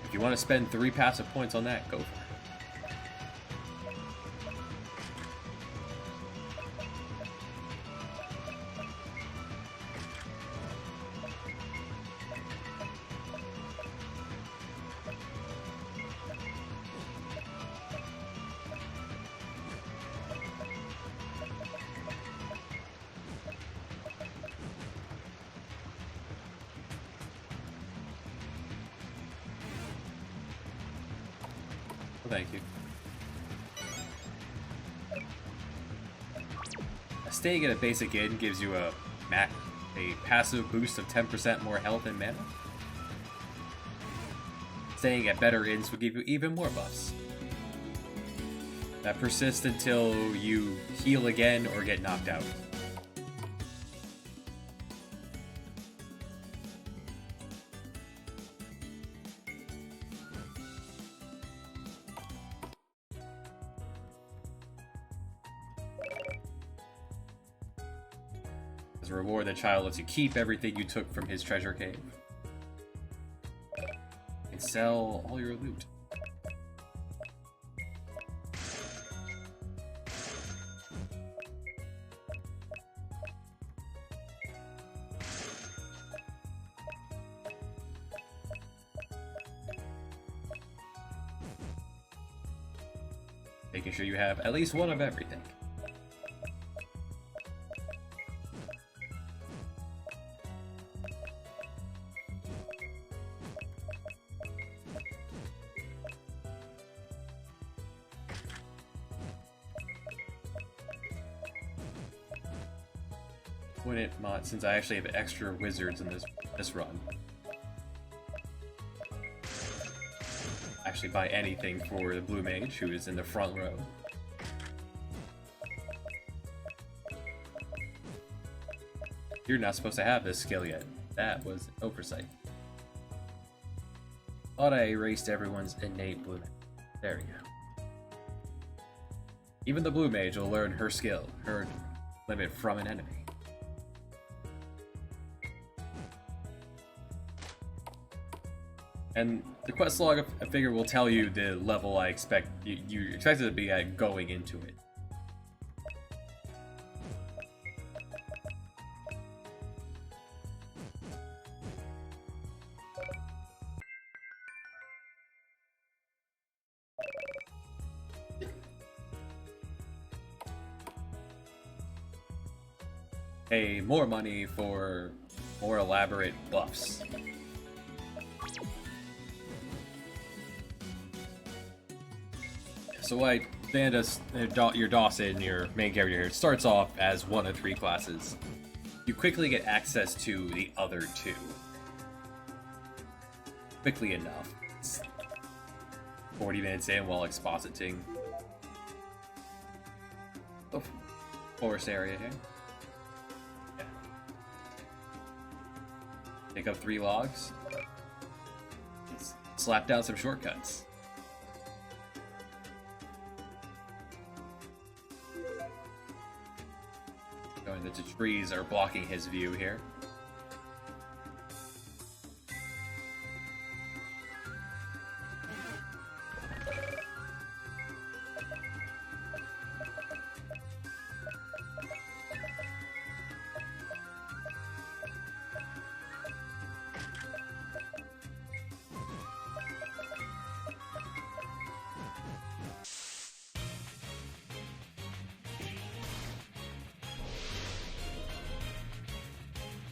If you want to spend 3 passive points on that, go for it. Thank you. Staying at a basic inn gives you a passive boost of 10% more health and mana. Staying at better inns will give you even more buffs. That persists until you heal again or get knocked out. As a reward, the child lets you keep everything you took from his treasure cave. And sell all your loot. Making sure you have at least one of everything. Since I actually have extra wizards in this run. Actually buy anything for the blue mage who is in the front row. You're not supposed to have this skill yet. That was an oversight. Thought I erased everyone's innate blue mage. There we go. Even the blue mage will learn her skill, her limit from an enemy. And the quest log, I figure, will tell you the level I expect you expect it to be at going into it. Pay more money for more elaborate buffs. So like Vandus, your Dawson, your main character here, starts off as one of 3 classes. You quickly get access to the other 2. Quickly enough. It's 40 minutes in while expositing. forest area here. Yeah. Pick up 3 logs. Let's slap down some shortcuts. Going that the trees are blocking his view here.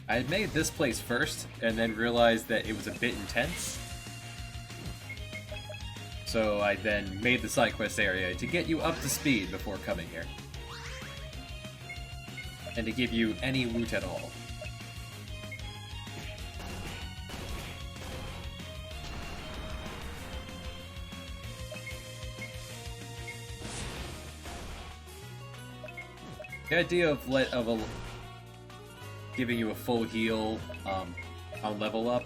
I had made this place first, and then realized that it was a bit intense. So I then made the side quest area to get you up to speed before coming here. And to give you any loot at all. The idea of giving you a full heal on level up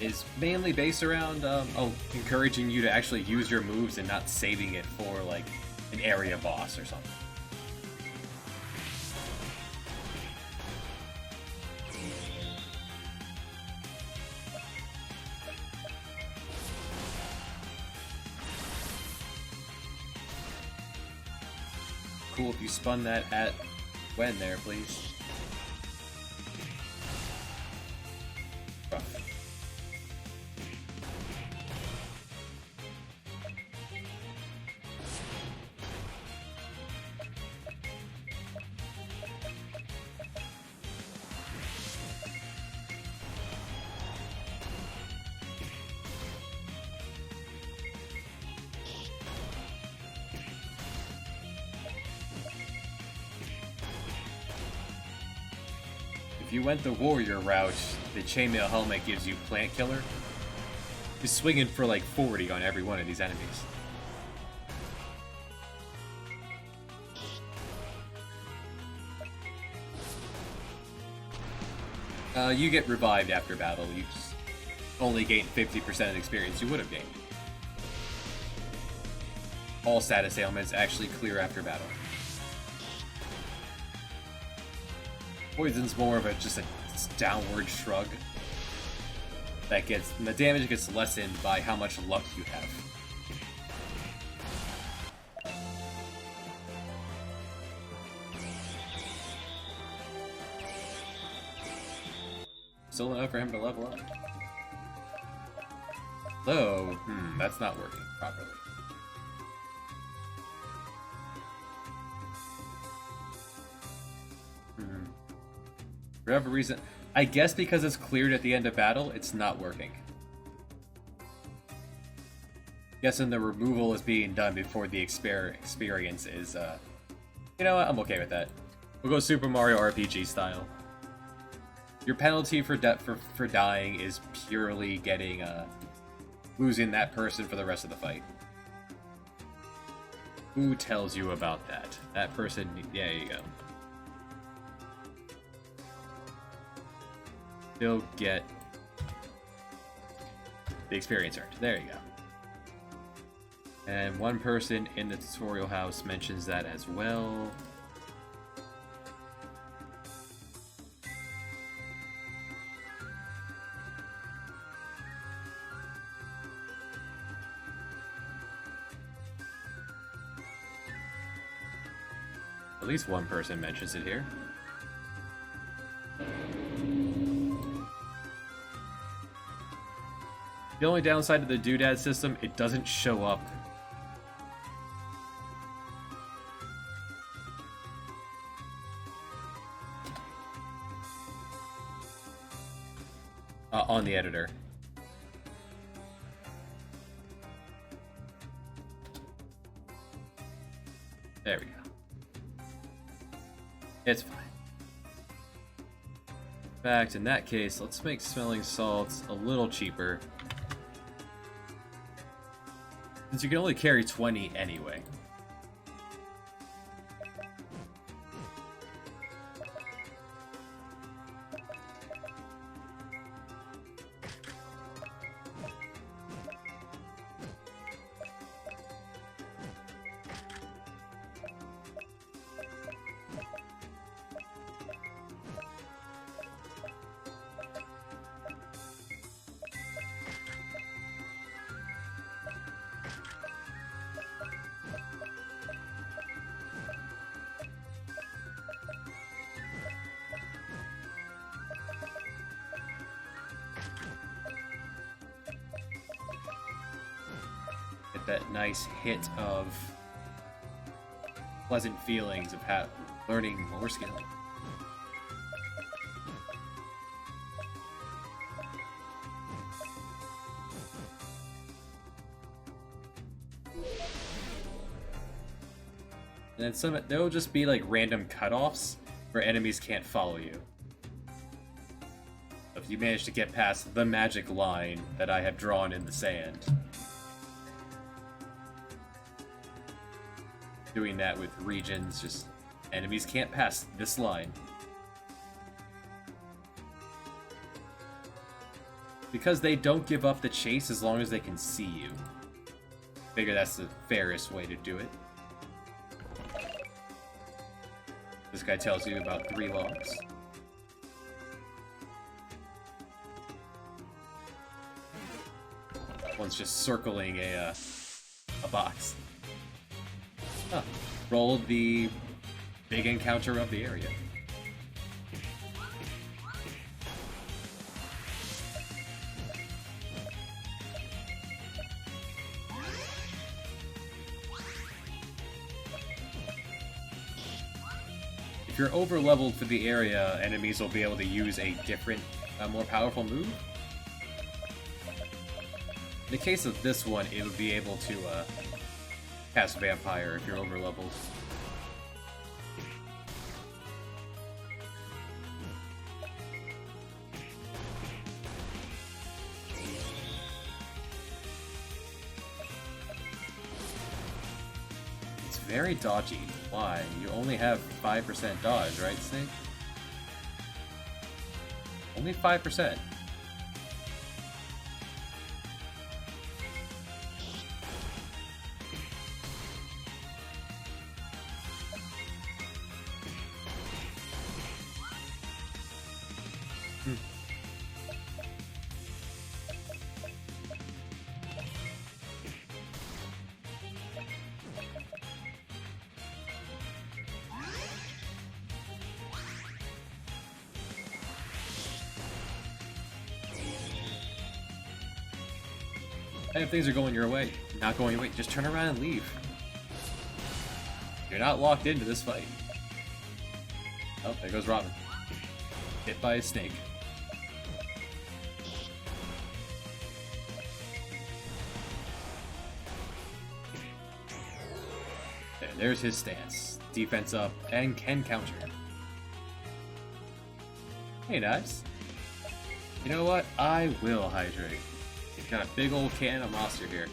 is mainly based around encouraging you to actually use your moves and not saving it for like an area boss or something. Cool if you spun that at Gwen there, please. Rough. If you went the warrior route, the chainmail helmet gives you plant killer. You're swinging for like 40 on every one of these enemies. You get revived after battle. You just only gain 50% of the experience you would have gained. All status ailments actually clear after battle. Poison's more of just a downward shrug. The damage gets lessened by how much luck you have. Still enough for him to level up. Though, that's not working properly. For whatever reason, I guess because it's cleared at the end of battle, it's not working. Guessing the removal is being done before the experience is, you know what, I'm okay with that. We'll go Super Mario RPG style. Your penalty for dying is purely getting, losing that person for the rest of the fight. Who tells you about that? That person, yeah, there you go. They'll get the experience earned. There you go. And one person in the tutorial house mentions that as well. At least one person mentions it here. The only downside to the doodad system, it doesn't show up. On the editor. There we go. It's fine. In fact, in that case, let's make smelling salts a little cheaper. Since you can only carry 20 anyway. that nice hit of pleasant feelings of learning more skill. And then there'll just be like random cutoffs where enemies can't follow you. If you manage to get past the magic line that I have drawn in the sand. Doing that with regions, just enemies can't pass this line. Because they don't give up the chase as long as they can see you. Figure that's the fairest way to do it. This guy tells you about 3 logs. One's just circling a box. Huh. Roll the big encounter of the area. If you're over-leveled for the area, enemies will be able to use a different, more powerful move. In the case of this one, it would be able to cast Vampire if you're over-leveled. It's very dodgy. Why? You only have 5% dodge, right, Snake? Only 5%. And if things are going your way, not going your way, just turn around and leave. You're not locked into this fight. Oh, there goes Robin. Hit by a snake. There's his stance. Defense up and can counter. Hey, nice. You know what? I will hydrate. Got a big old can of monster here.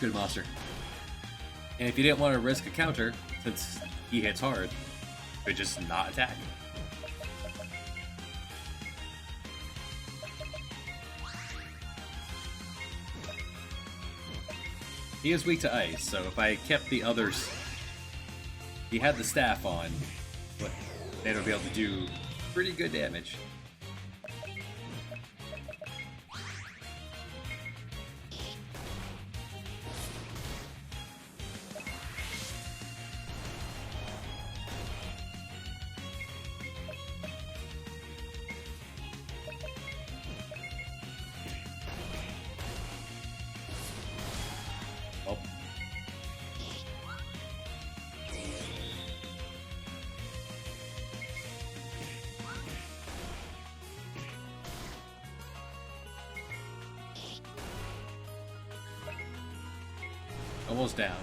Good monster. And if you didn't want to risk a counter, since he hits hard, you could just not attack. He is weak to ice, so if I kept the others... He had the staff on, but they would be able to do pretty good damage. Oh. Almost down.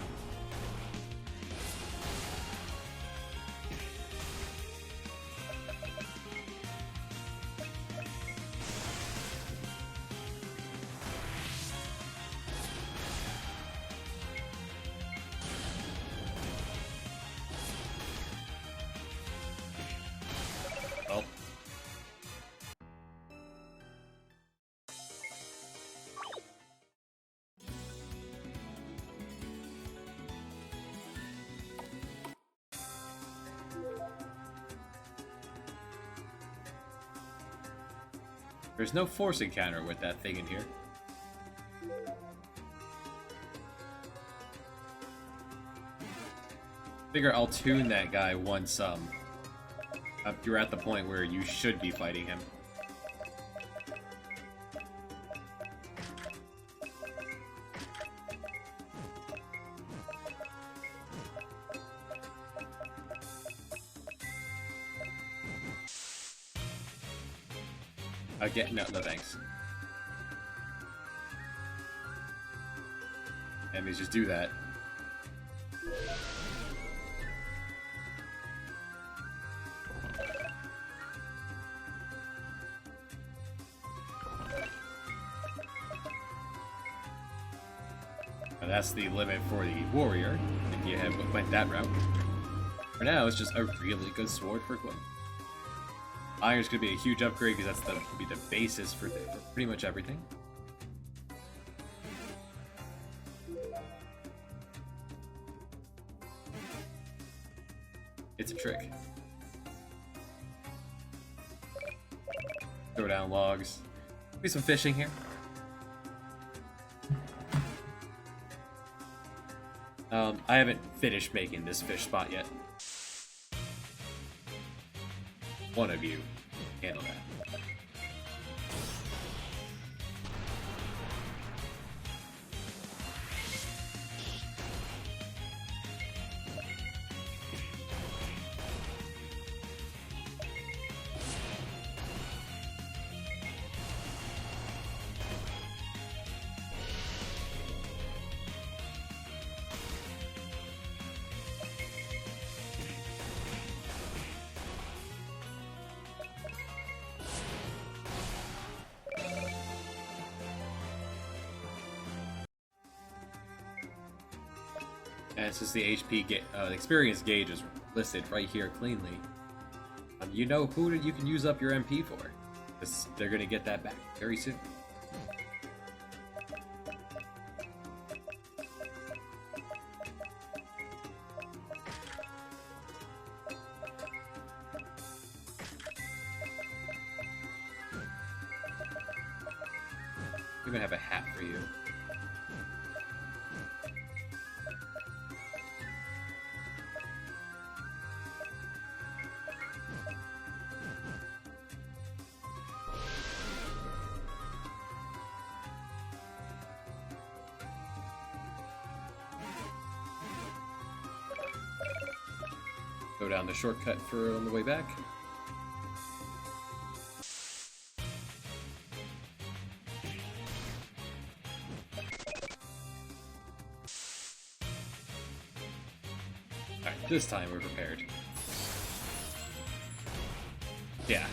Oh. There's no force encounter with that thing in here. Figure I'll tune that guy once you're at the point where you should be fighting him. Again, no thanks. Enemies just do that. Now that's the limit for the warrior, if you have went that route. For now, it's just a really good sword for equipment. Iron's gonna be a huge upgrade because that's be the basis for pretty much everything. It's a trick. Throw down logs. Do some fishing here. I haven't finished making this fish spot yet. One of you handle that. And since the experience gauge is listed right here cleanly, you know who you can use up your MP for. Because they're going to get that back very soon. We're going to have a hat for you. Go down the shortcut for on the way back. Alright, this time we're prepared. Yeah.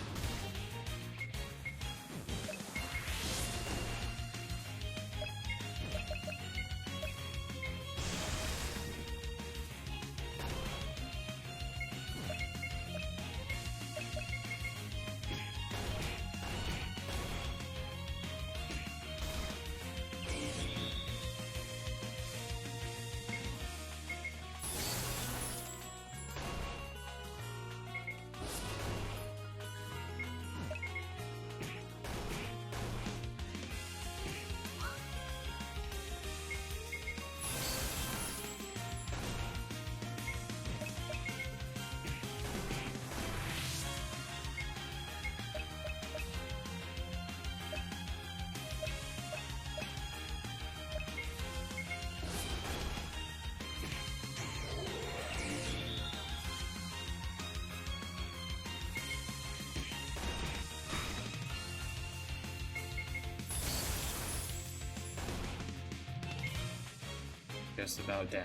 Just about down.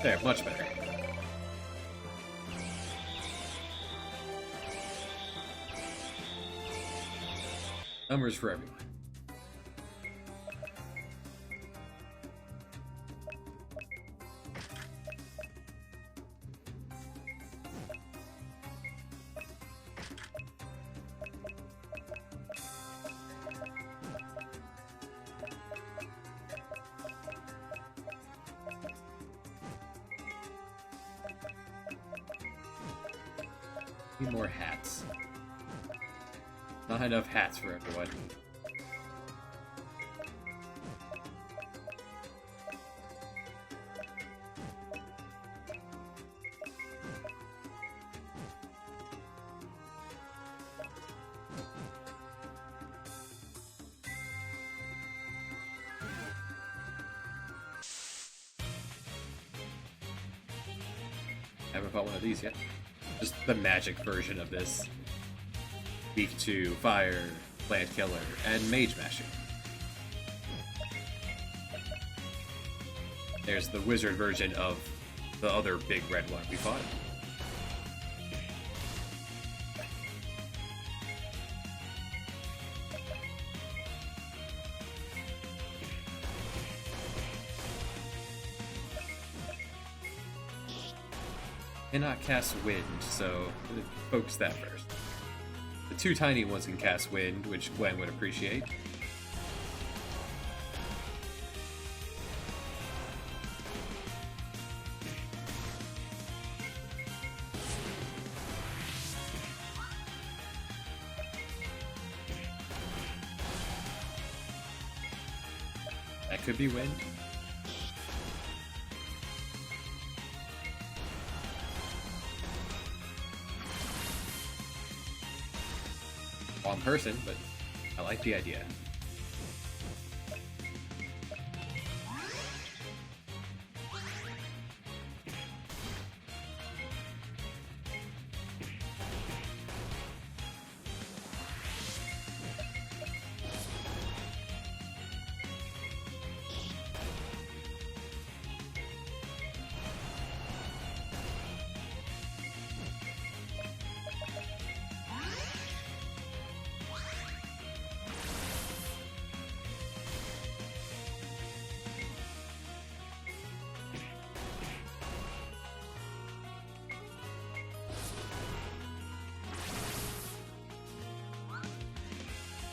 There, much better. Numbers for everyone. Need more hats. Not enough hats for everyone. I haven't fought one of these yet. Just the magic version of this. Weak to fire, plant killer, and mage mashing. There's the wizard version of the other big red one we fought. Cannot cast wind, so focus that first. The two tiny ones can cast wind, which Gwen would appreciate. That could be wind. Wrong person, but I like the idea.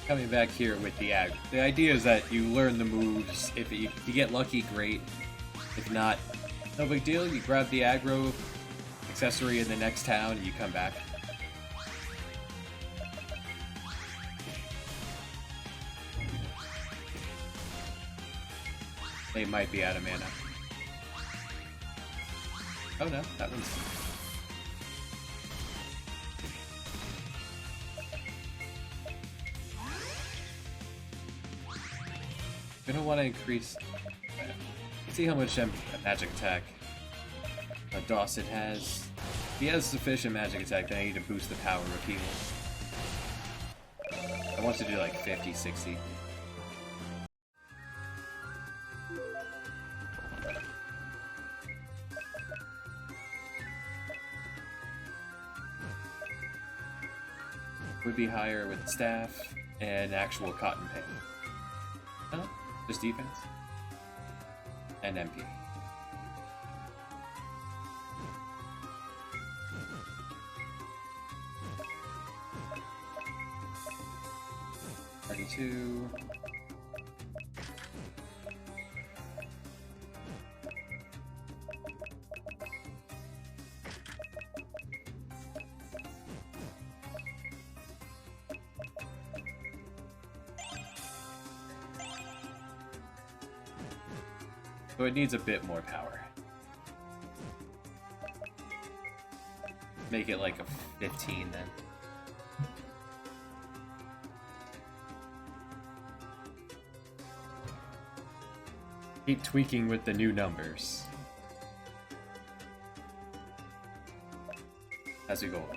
Coming back here with the aggro. The idea is that you learn the moves. If you get lucky, great. If not, no big deal. You grab the aggro accessory in the next town and you come back. They might be out of mana. Oh no, that one's... Gonna want to increase. See how much magic attack Dawson has. If he has sufficient magic attack, then I need to boost the power of heal. I want to do like 50, 60. Would be higher with staff and actual cotton pant. No. Just defense. And MP. $32. So it needs a bit more power. Make it like a 15 then. Keep tweaking with the new numbers as we go along.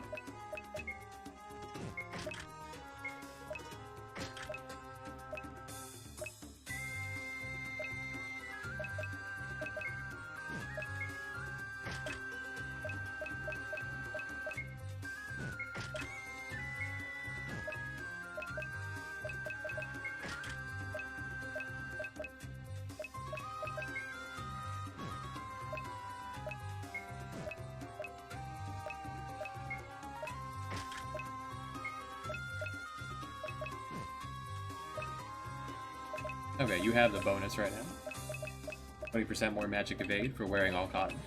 Okay, you have the bonus right now. 20% more magic evade for wearing all cotton.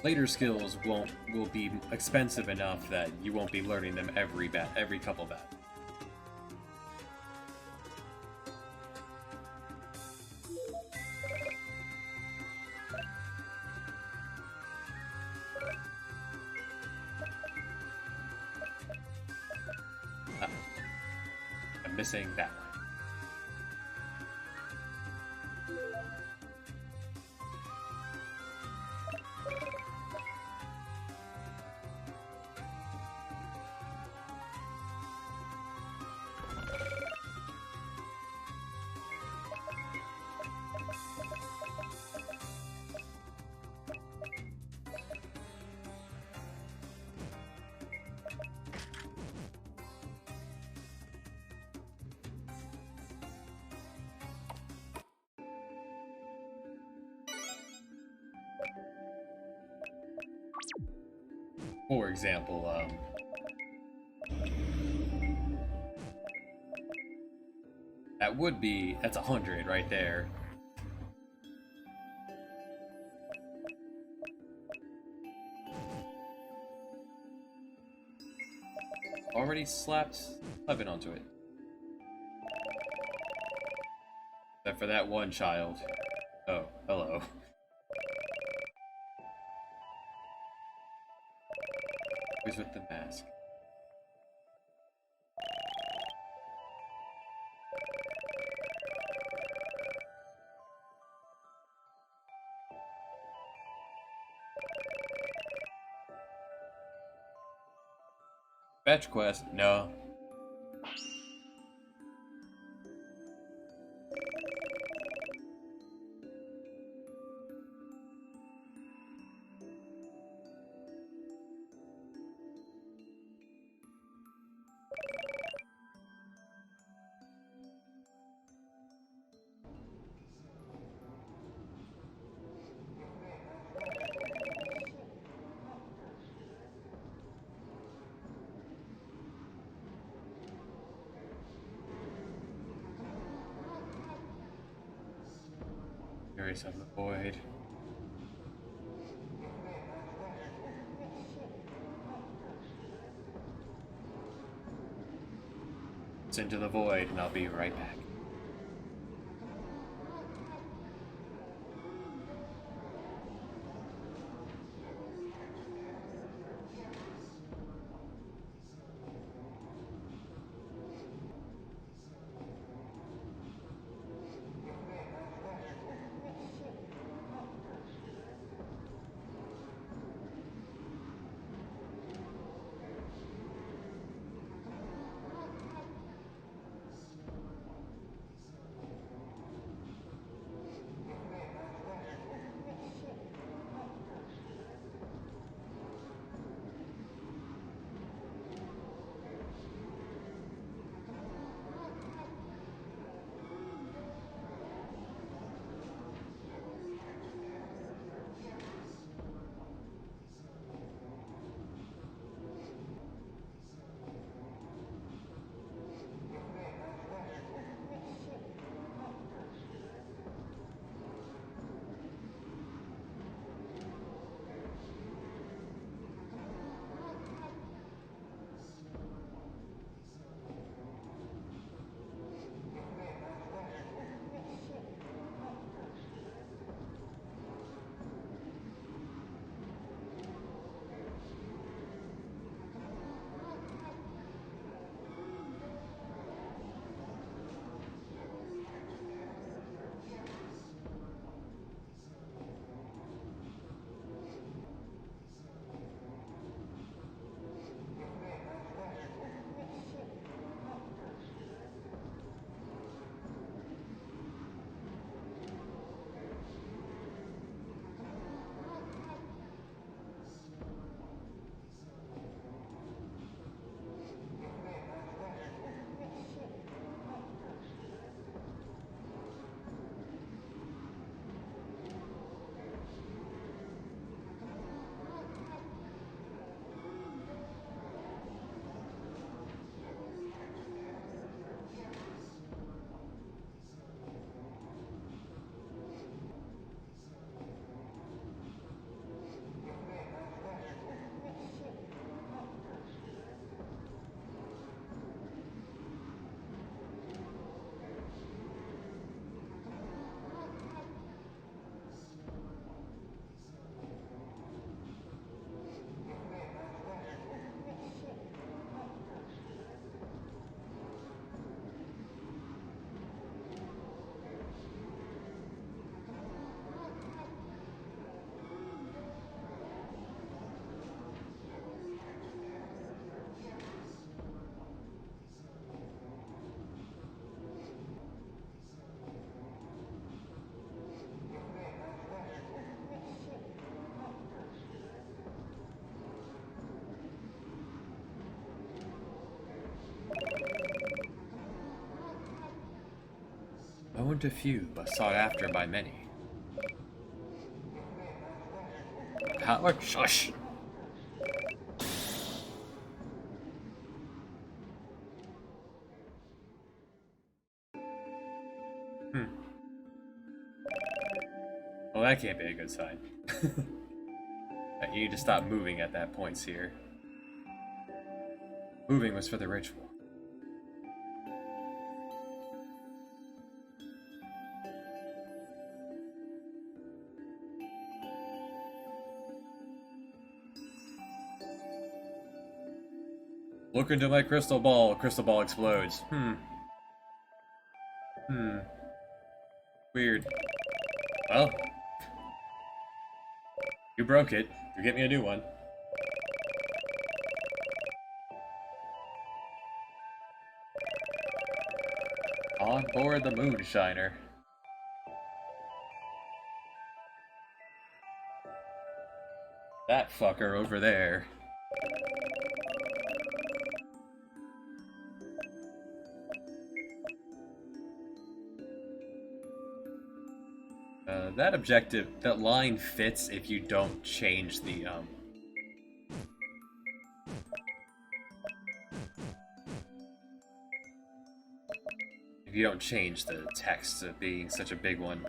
later skills will be expensive enough that you won't be learning them every couple battles. Ah, I'm missing that one. For example, that's 100 right there. Already slapped 11 onto it. Except for that one child. Oh, hello. Who's with the mask? Fetch quest? No. Furious of the Void. It's into the void, and I'll be right back. Known to few, but sought after by many. How? Shush! Well, that can't be a good sign. You need to stop moving at that point, Seer. Moving was for the ritual. Look into my crystal ball. Crystal ball explodes. Weird. Well, you broke it. You get me a new one. On board the Moonshiner. That fucker over there. That objective, that line fits if you don't change the, if you don't change the text of being such a big one.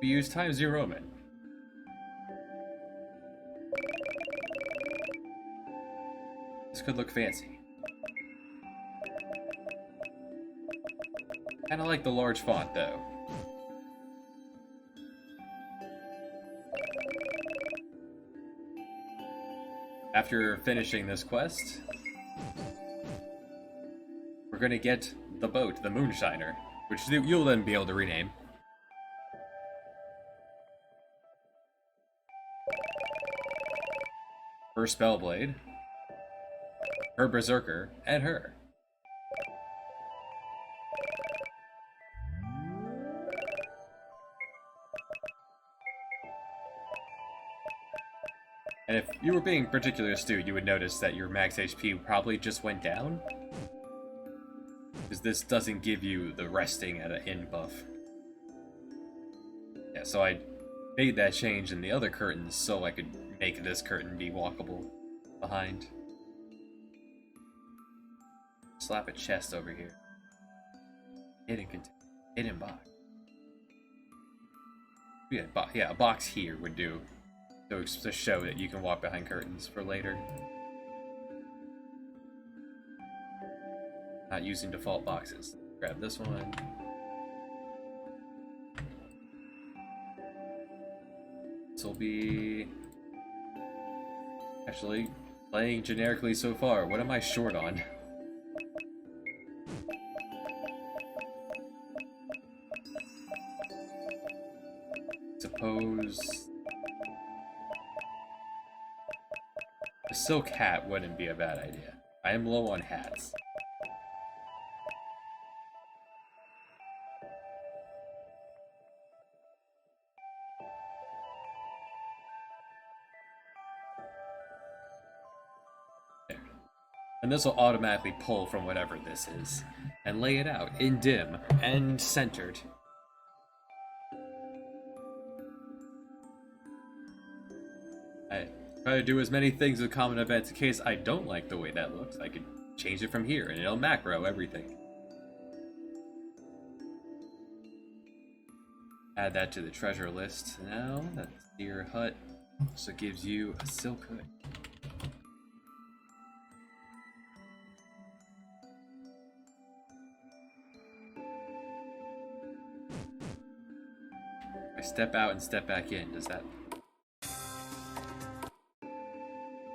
We use Times New Roman. This could look fancy. Kinda like the large font, though. After finishing this quest, we're gonna get the boat, the Moonshiner, which you'll then be able to rename. Her Spellblade, her Berserker, and her. And if you were being particularly astute, you would notice that your max HP probably just went down. Because this doesn't give you the resting at an in buff. Yeah, so I made that change in the other curtains so I could make this curtain be walkable behind. Slap a chest over here. Hidden box. Yeah, a box here would do. To show that you can walk behind curtains for later. Not using default boxes. Grab this one. This will be... Actually, playing generically so far. What am I short on? Suppose... A silk hat wouldn't be a bad idea. I am low on hats. There. And this will automatically pull from whatever this is, and lay it out in dim and centered. Try to do as many things with common events in case I don't like the way that looks. I could change it from here and it'll macro everything. Add that to the treasure list. Now, that's your hut. Also gives you a silk hood. I step out and step back in. Does that...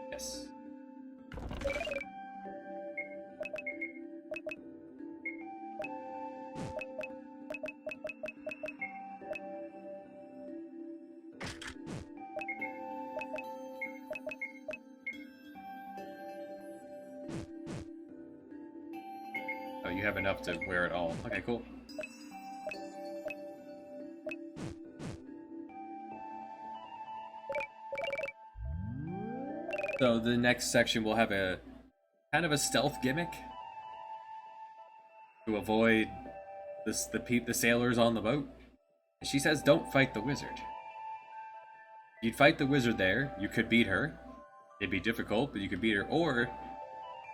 Yes. Oh, you have enough to wear it all. Okay, cool. So the next section will have a kind of a stealth gimmick. to avoid the sailors on the boat. And she says, don't fight the wizard. If you'd fight the wizard there, you could beat her. It'd be difficult, but you could beat her. Or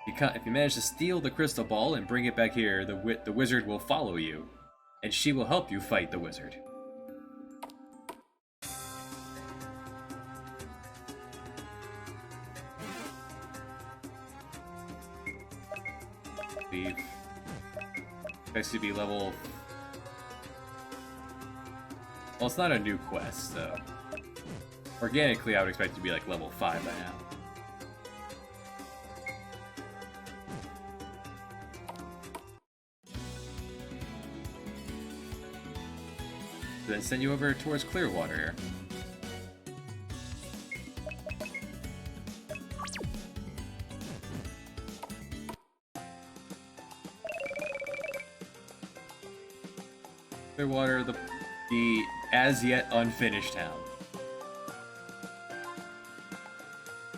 if you manage to steal the crystal ball and bring it back here, the wizard will follow you, and she will help you fight the wizard. We've expects to be level. Well, it's not a new quest, so organically I would expect it to be like level 5 by now. Then send you over towards Clearwater here. Clearwater, the as yet unfinished town.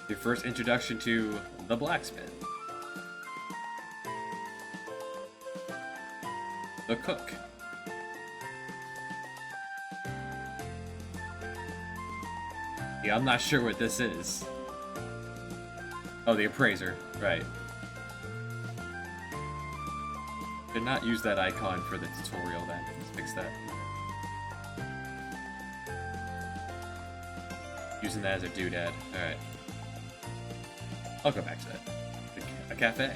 Your first introduction to the blacksmith, the cook, yeah, I'm not sure what this is. Oh, the appraiser, right. Did not use that icon for the tutorial then. Let's fix that. Using that as a doodad. Alright. I'll go back to that. A cafe.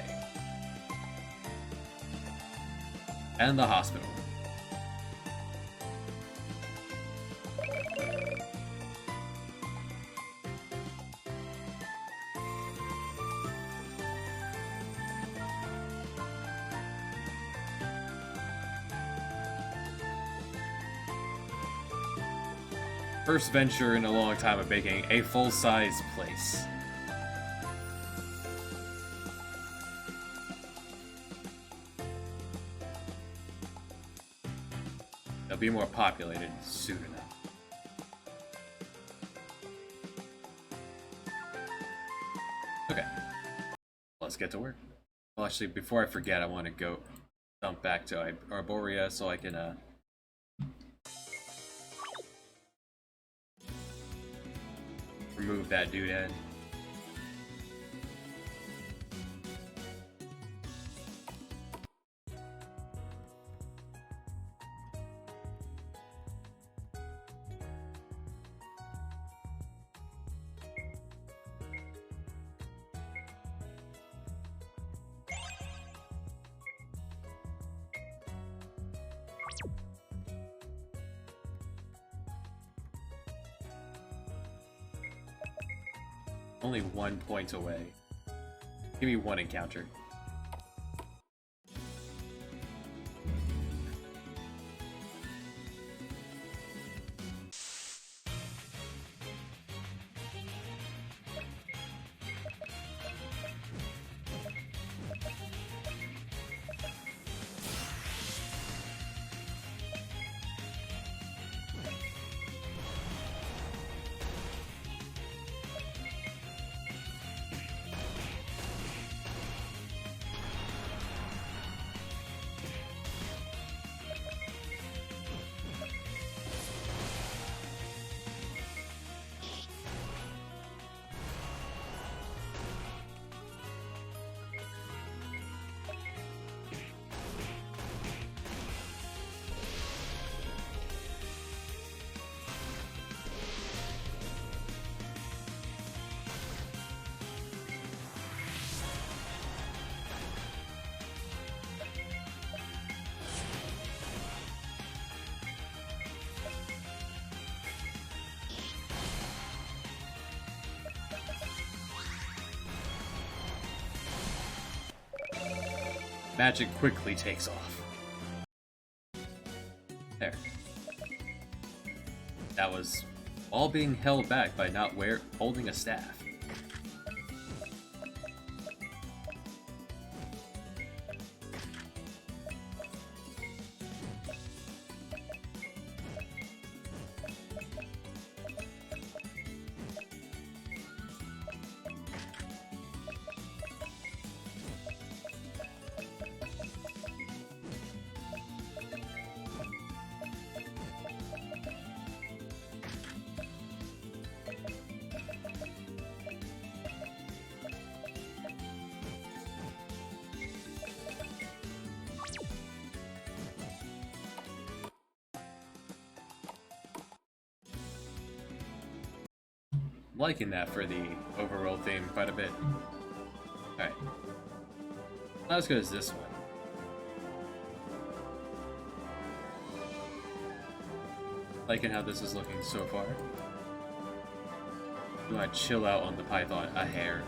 And the hospital. First venture in a long time of making a full-size place. They'll be more populated soon enough. Okay. Let's get to work. Well, actually, before I forget, I want to go jump back to Arborea so I can, remove that doodad. Only 1 point away. Give me one encounter. Magic quickly takes off. There. That was all being held back by not holding a staff. liking that for the overworld theme quite a bit. Alright. Not as good as this one. Liking how this is looking so far. You want to chill out on the Python a hair.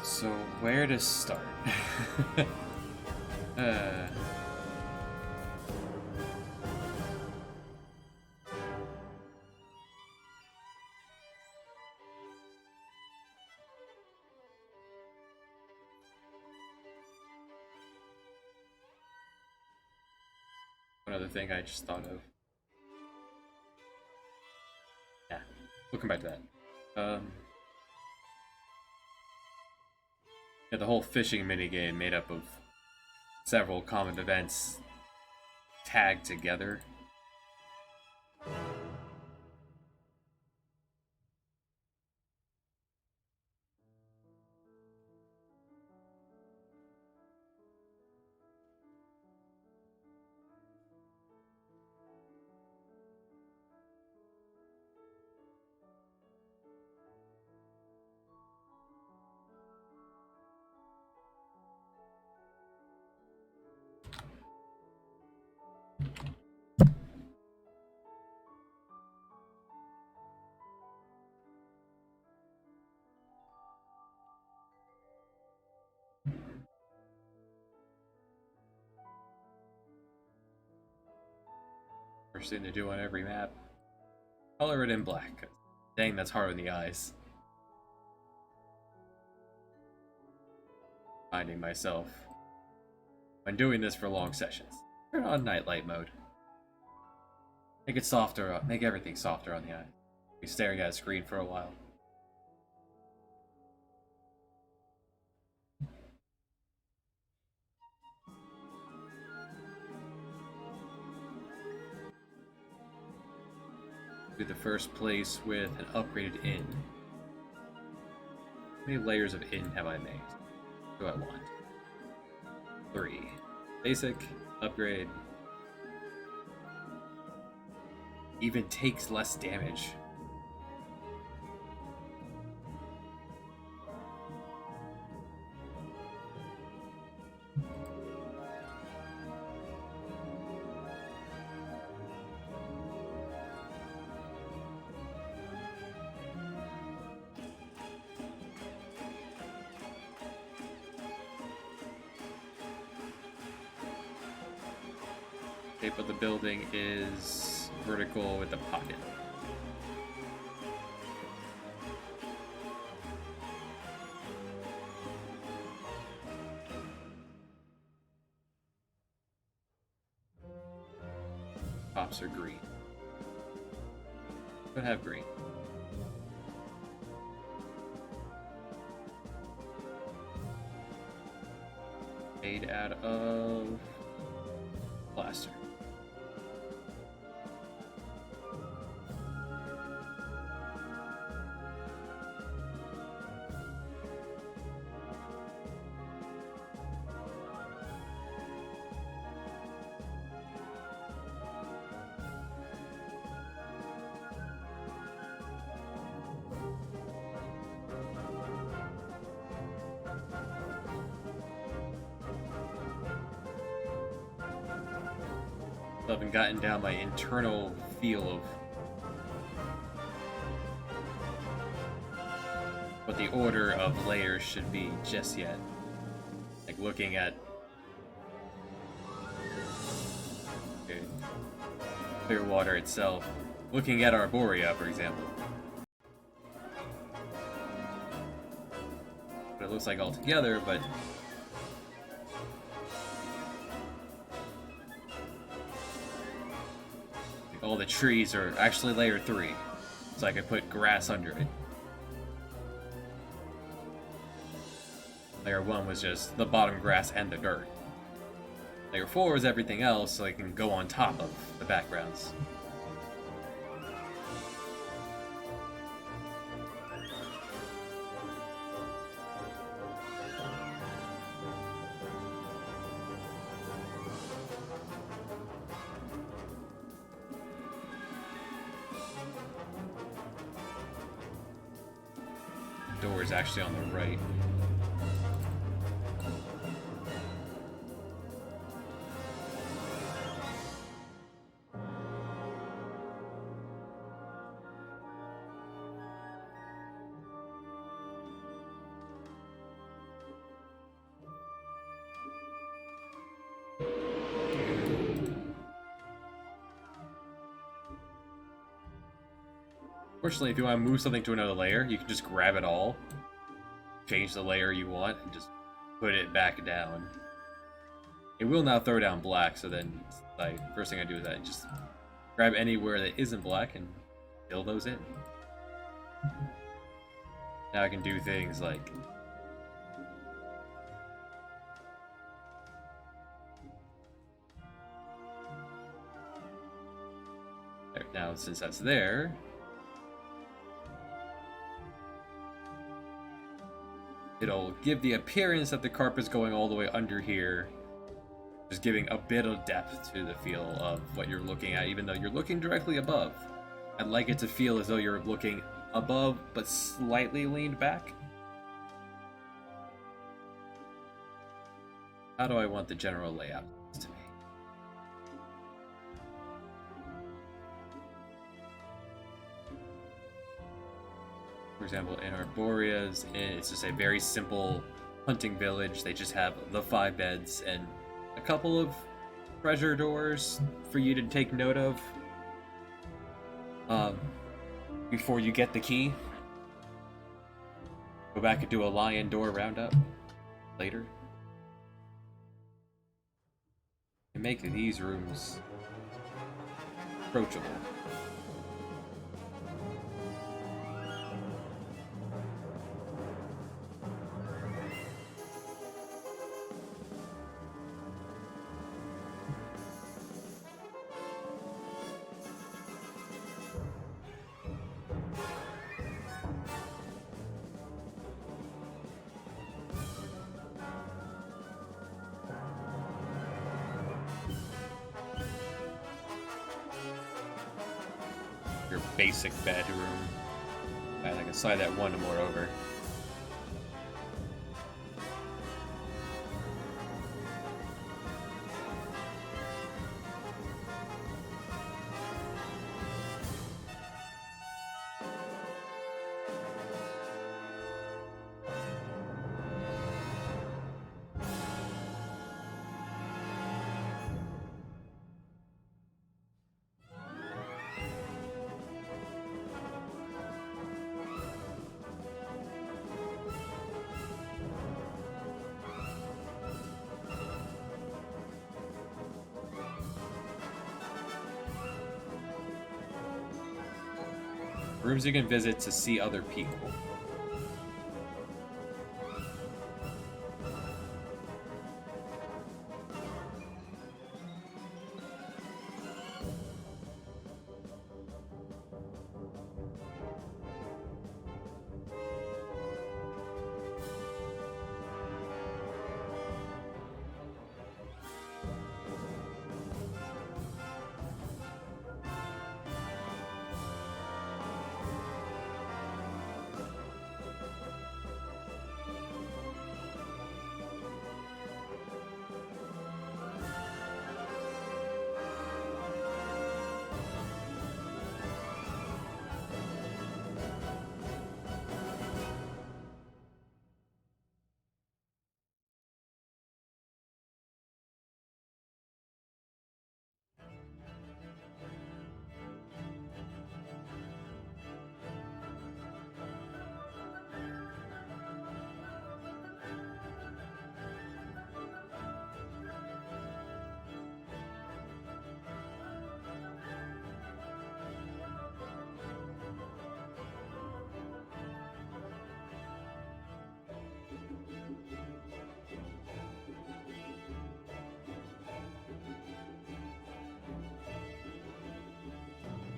So, where to start? Another thing I just thought of. Yeah, we'll come back to that. Yeah, the whole fishing minigame made up of several common events tagged together. First thing to do on every map, color it in black. Dang, that's hard on the eyes. Finding myself when doing this for long sessions. Turn on nightlight mode. Make it softer, make everything softer on the eye. Be staring at a screen for a while. Do the first place with an upgraded inn. How many layers of inn have I made? Do I want? 3. Basic, upgrade. Even takes less damage. Shape of the building is vertical with a pocket. Tops are green. Could have green. Made out of plaster. I haven't gotten down my internal feel of what the order of layers should be just yet. Like looking at Clearwater itself, looking at Arborea, for example. it looks like altogether, but all the trees are actually layer 3, so I could put grass under it. Layer 1 was just the bottom grass and the dirt. Layer 4 is everything else, so I can go on top of the backgrounds. The door is actually on the right. Fortunately, if you want to move something to another layer, you can just grab it all, change the layer you want, and just put it back down. It will now throw down black, so then first thing I do is I just grab anywhere that isn't black and fill those in. Now I can do things like there. Now, since that's there, it'll give the appearance that the carpet's going all the way under here, just giving a bit of depth to the feel of what you're looking at, even though you're looking directly above. I'd like it to feel as though you're looking above, but slightly leaned back. How do I want the general layout to be? For example, in Arboria's, it's just a very simple hunting village. They just have the 5 beds and a couple of treasure doors for you to take note of before you get the key. Go back and do a lion door roundup later. And make these rooms approachable. Your basic bedroom. And I can slide that one more over. Rooms you can visit to see other people.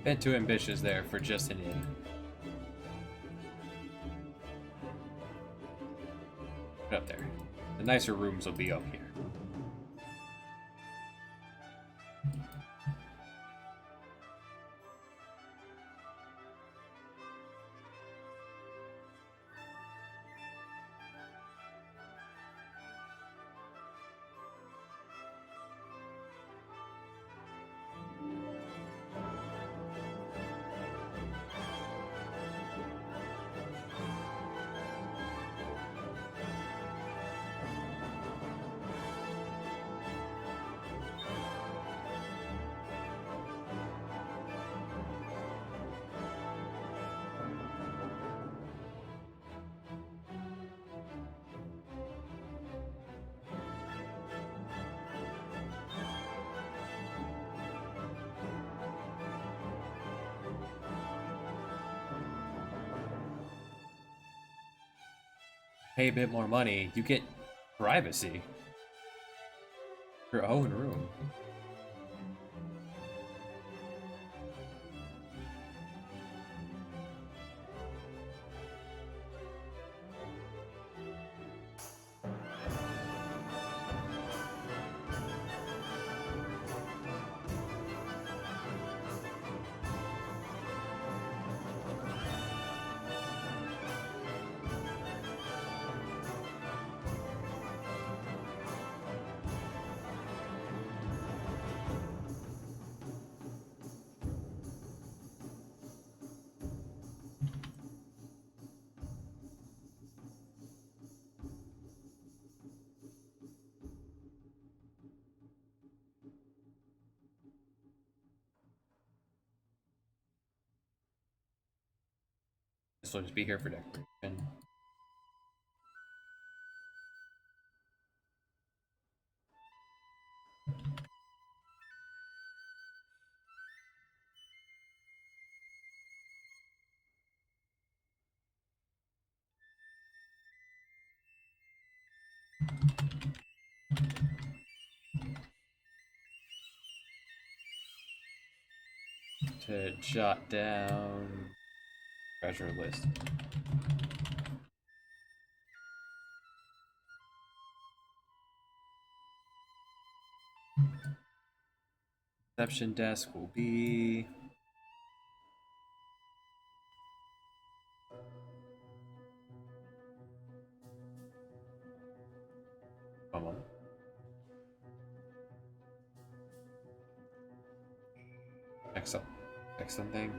Bit too ambitious there for just an inn. Put up there. The nicer rooms will be up here. Pay a bit more money, you get privacy. Your own room. This will just be here for decoration. To jot down treasure list. Reception desk will be one moment. Excellent. Excellent thing.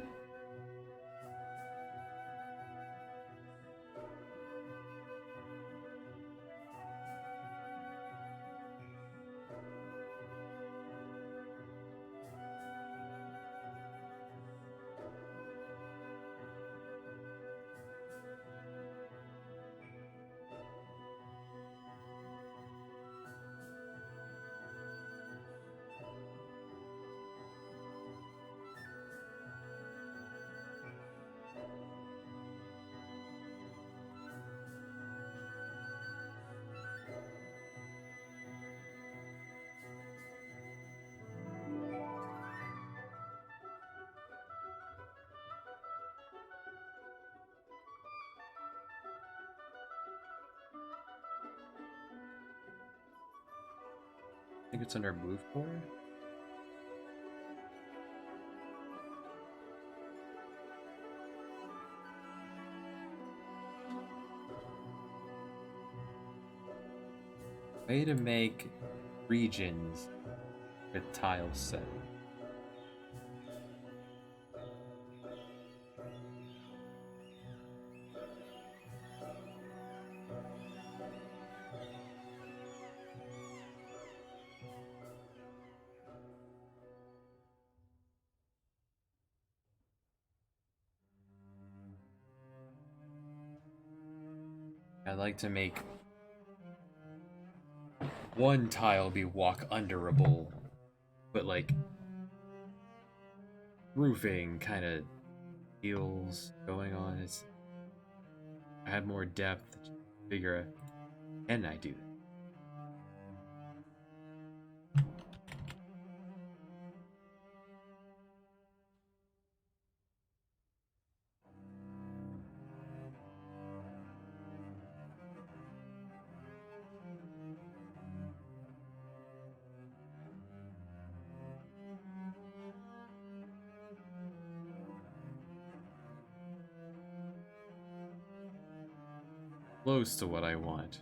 I think it's under move core. Way to make regions with tile set. I like to make one tile be walk underable, but like roofing kind of deals going on. It's I had more depth to figure out, can I do that? close to what I want.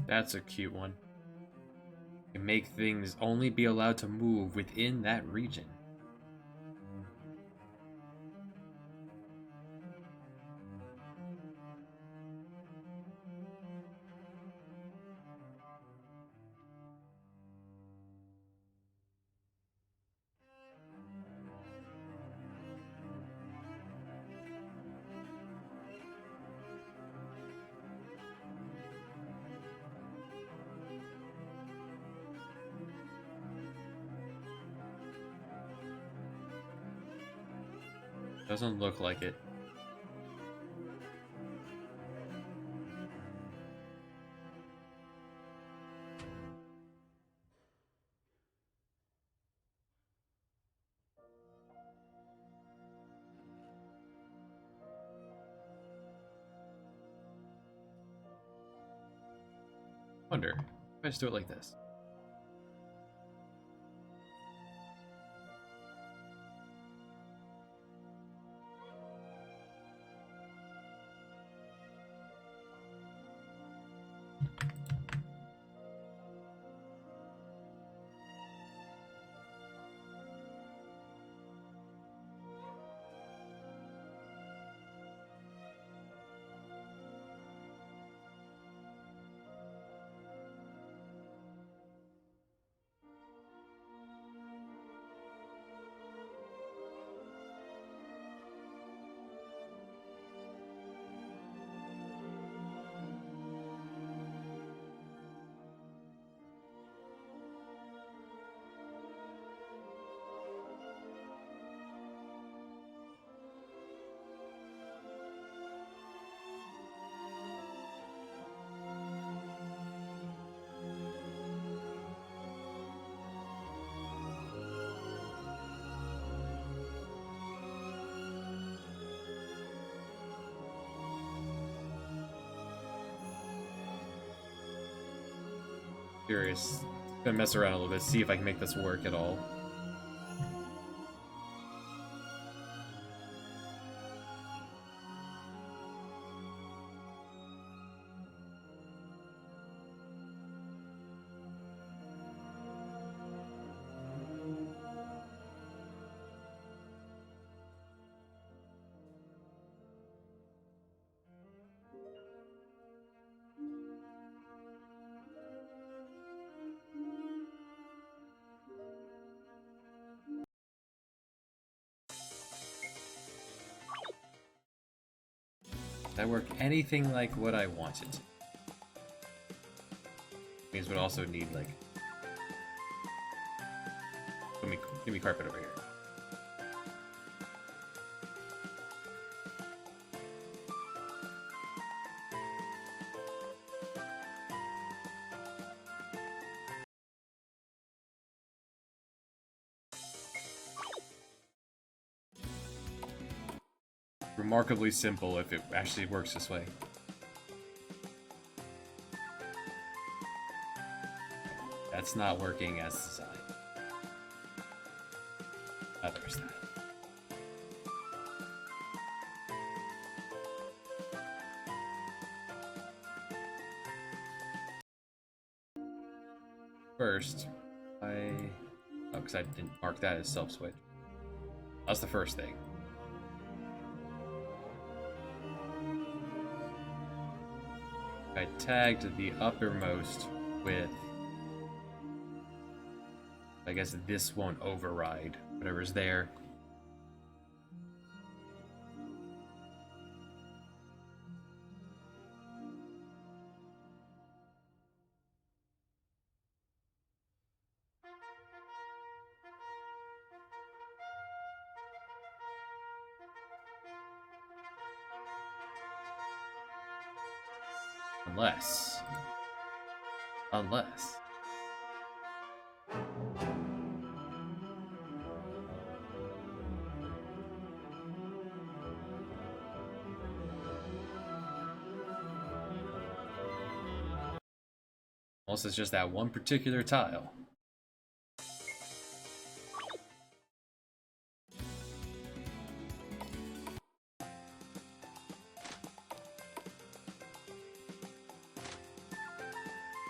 That's a cute one. You make things only be allowed to move within that region. Doesn't look like it. Wonder if I just do it like this. Curious. Gonna mess around a little bit, see if I can make this work at all. That work anything like what I wanted to. Means we'd also need like give me carpet over here. Remarkably simple if it actually works this way. That's not working as designed. There's that. First, oh, because I didn't mark that as self-switch. That's the first thing. I tagged the uppermost with, I guess this won't override whatever's there. Unless... Unless... Unless it's just that one particular tile.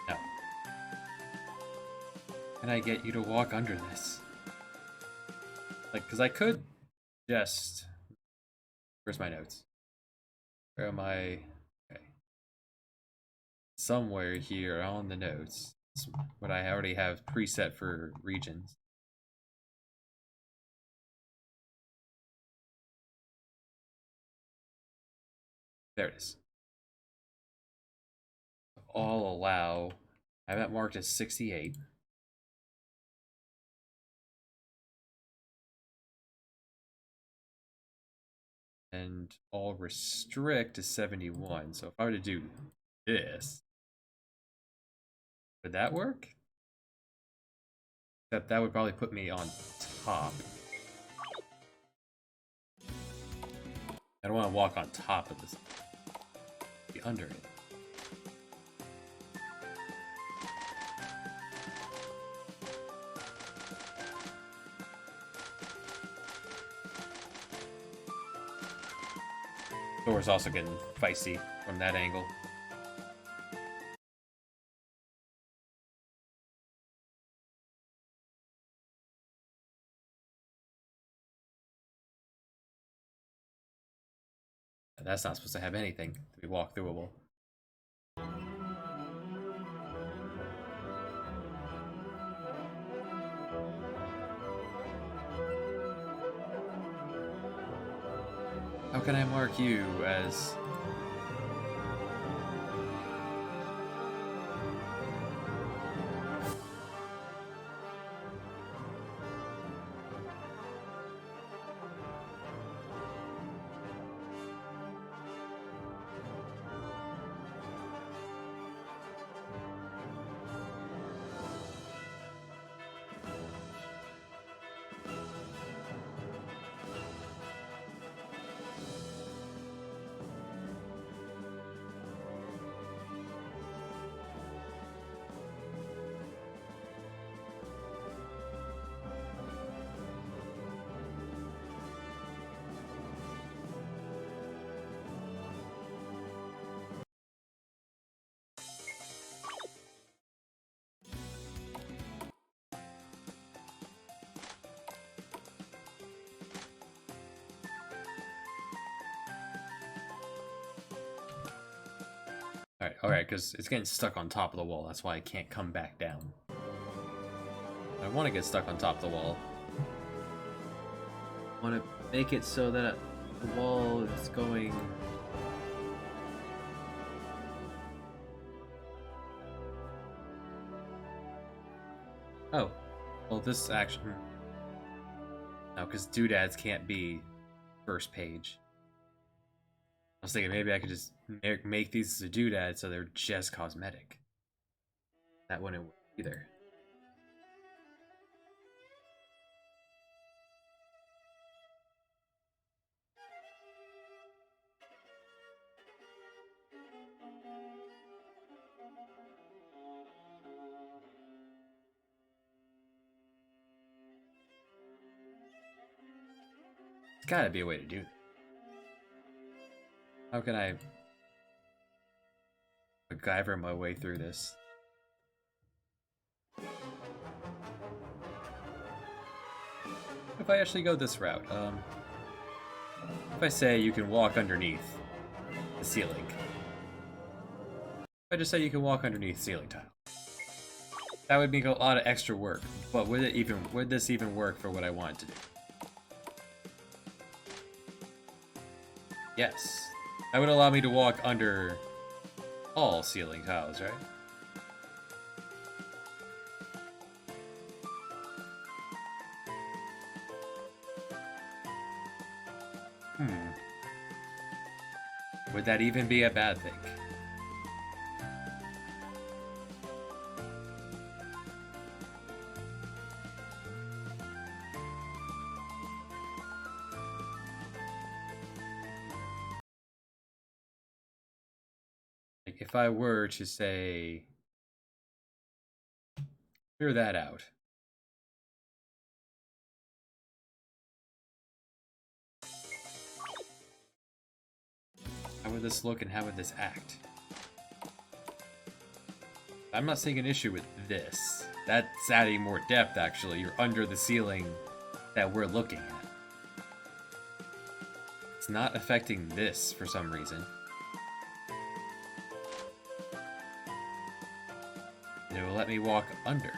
No. Can I get you to walk under this? Like, because I could just... Where's my notes? Where am I? Okay. Somewhere here on the notes. It's what I already have preset for regions. There it is. All allow. I have that marked as 68. And all restrict to 71. So if I were to do this, would that work? Except that would probably put me on top. I don't want to walk on top of this. Be under it. Door's also getting feisty from that angle. That's not supposed to have anything to be walk throughable. How can I mark you as... Alright, because it's getting stuck on top of the wall. That's why I can't come back down. I want to get stuck on top of the wall. I want to make it so that the wall is going... Oh. Well, this action... No, because doodads can't be first page. I was thinking maybe I could just make these as a doodad so they're just cosmetic. That wouldn't work either. There's gotta be a way to do that. How can I MacGyver my way through this? If I actually go this route, if I say you can walk underneath the ceiling, if I just say you can walk underneath ceiling tile, that would make a lot of extra work. But would this even work for what I want to do? Yes. That would allow me to walk under all ceiling tiles, right? Would that even be a bad thing? if I were to say clear that out. How would this look and how would this act? I'm not seeing an issue with this. That's adding more depth, actually. You're under the ceiling that we're looking at. It's not affecting this for some reason. And it will let me walk under.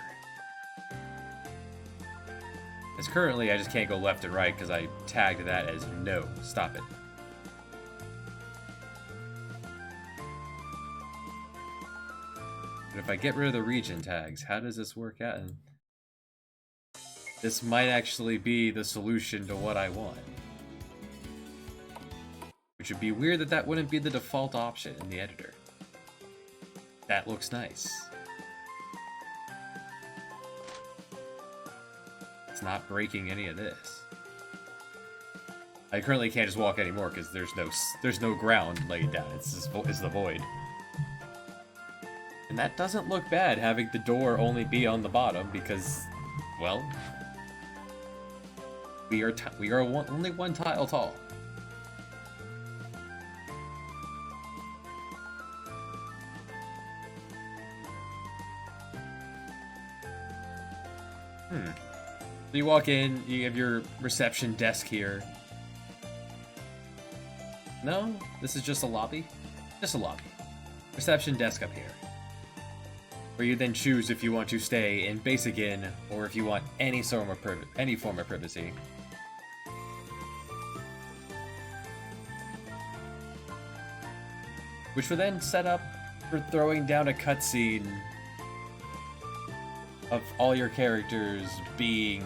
As currently, I just can't go left and right because I tagged that as no. Stop it. But if I get rid of the region tags, how does this work out? And this might actually be the solution to what I want. Which would be weird that that wouldn't be the default option in the editor. That looks nice. It's not breaking any of this. I currently can't just walk anymore because there's no ground laid down. It's the void. And that doesn't look bad, having the door only be on the bottom, because, well, we are only one tile tall. So you walk in, you have your reception desk here. No, this is just a lobby? Just a lobby. Reception desk up here. Where you then choose if you want to stay in Basic Inn, or if you want any form of privacy. Which will then set up for throwing down a cutscene of all your characters being...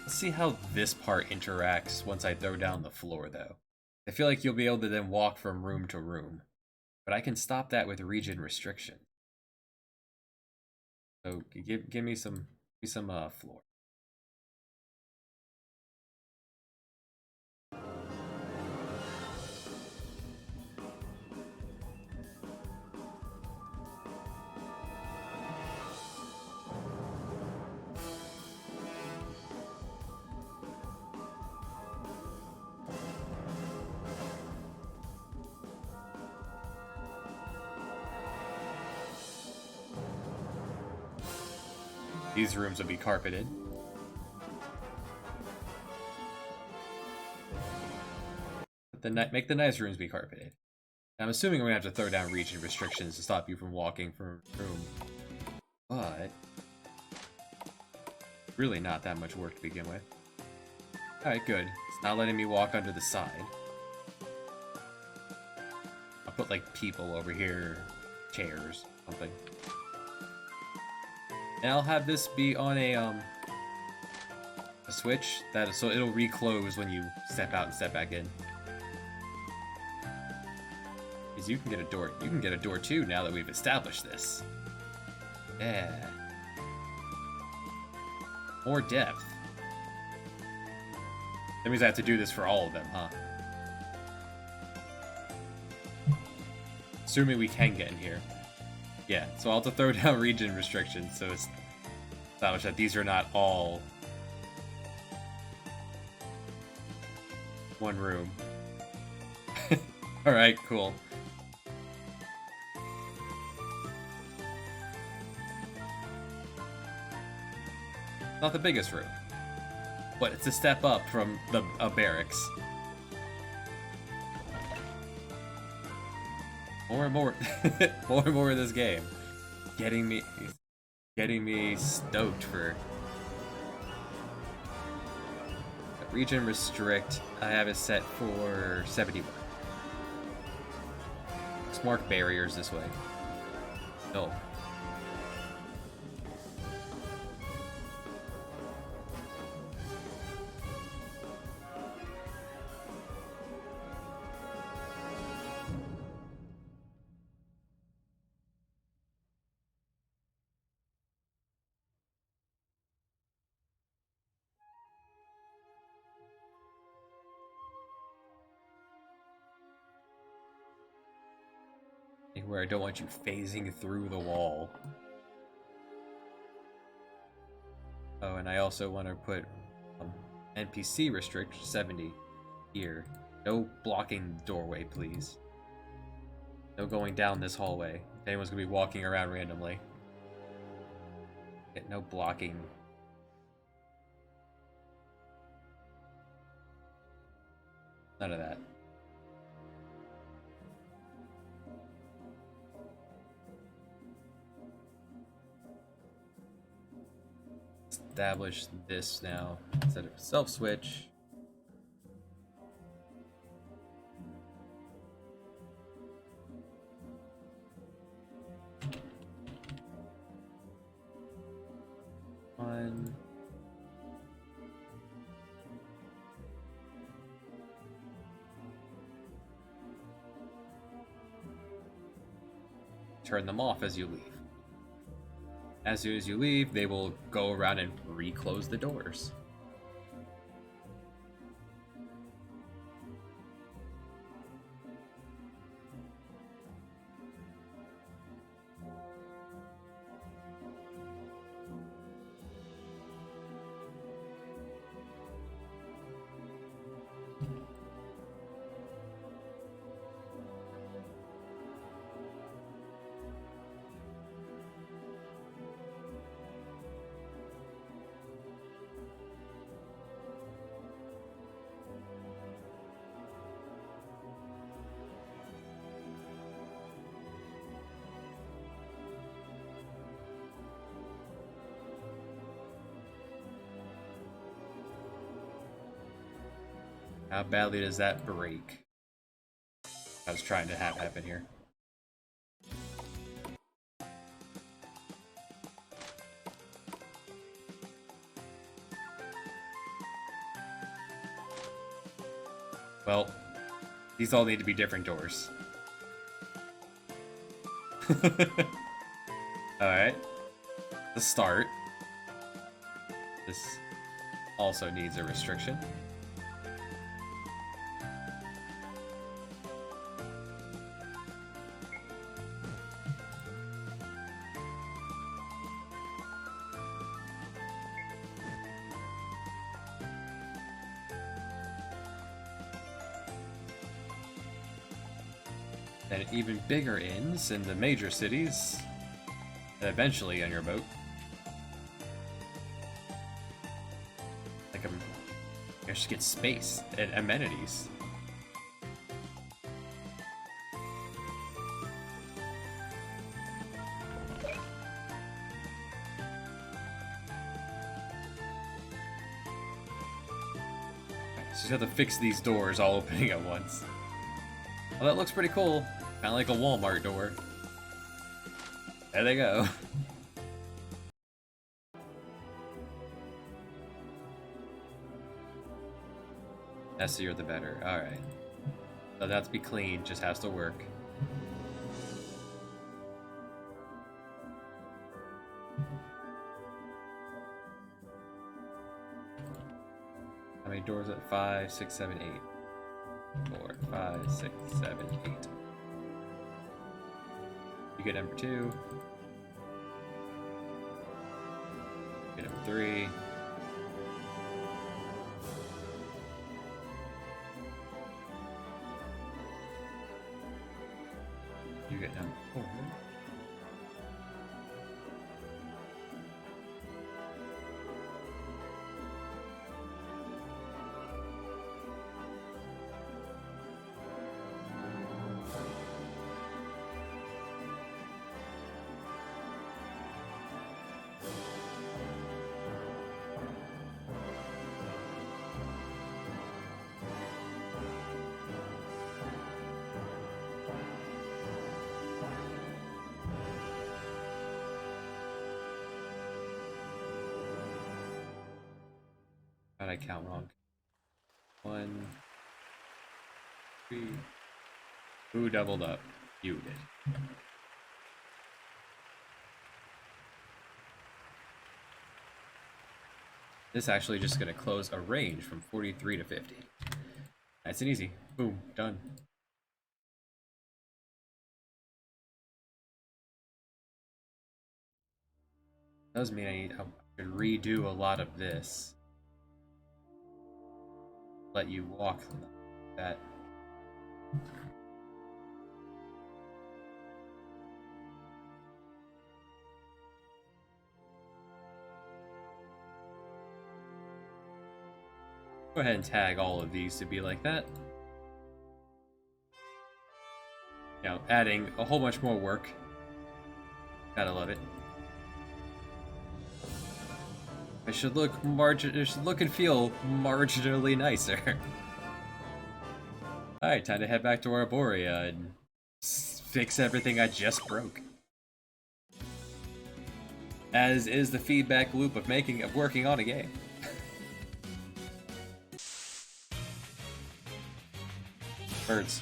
Let's see how this part interacts once I throw down the floor, though. I feel like you'll be able to then walk from room to room, but I can stop that with region restriction. So give me some floor. These rooms will be carpeted. Make the nice rooms be carpeted. I'm assuming we're gonna have to throw down region restrictions to stop you from walking from room. But really not that much work to begin with. Alright, good. It's not letting me walk under the side. I'll put like people over here, chairs, something. And I'll have this be on a switch so it'll reclose when you step out and step back in. Because you can get a door. You can get a door too now that we've established this. Yeah. More depth. That means I have to do this for all of them, huh? Assuming we can get in here. Yeah, so I'll have to throw down region restrictions so it's established that these are not all one room. Alright, cool. Not the biggest room, but it's a step up from a barracks. More and more, more and more of this game, getting me stoked for region restrict. I have it set for 71. Let's mark barriers this way. No. where I don't want you phasing through the wall. Oh, and I also want to put NPC restrict 70 here. No blocking the doorway, please. No going down this hallway. If anyone's gonna be walking around randomly. No blocking. None of that. Establish this now instead of self-switch. One. Turn them off as you leave. As soon as you leave, they will go around and re-close the doors. How badly does that break? I was trying to have happen here. Well, these all need to be different doors. Alright. The start. This also needs a restriction. And even bigger inns in the major cities, and eventually on your boat. Like, you should get space and amenities. So you have to fix these doors all opening at once. Well, that looks pretty cool. Kind of like a Walmart door. There they go. Messier the better. Alright. Doesn't have to be clean, just has to work. How many doors at 5, 6, 7, 8? 4, 5, 6, 7, 8. You get number 2. You get number 3. You get number 4. God, I count wrong. 1, 3. Who doubled up? You did. This actually just gonna close a range from 43 to 50. Nice and easy. Boom, done. Does mean I should redo a lot of this. Let you walk that. Go ahead and tag all of these to be like that. You know, adding a whole bunch more work. Gotta love it. It should look and feel marginally nicer. Alright, time to head back to Arborea and fix everything I just broke. As is the feedback loop of working on a game. Birds.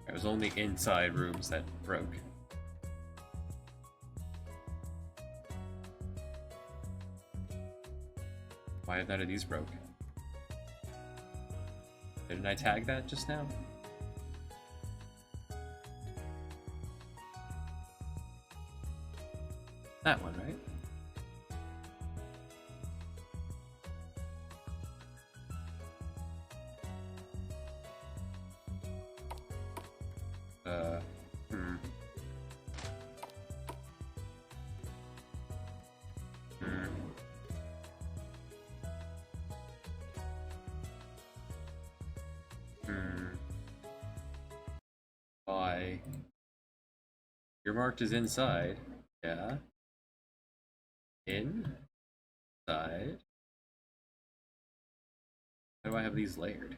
It was only inside rooms that broke. Why have none of these broke? Didn't I tag that just now? That one, right? You're marked as inside. Yeah. Inside. Why do I have these layered?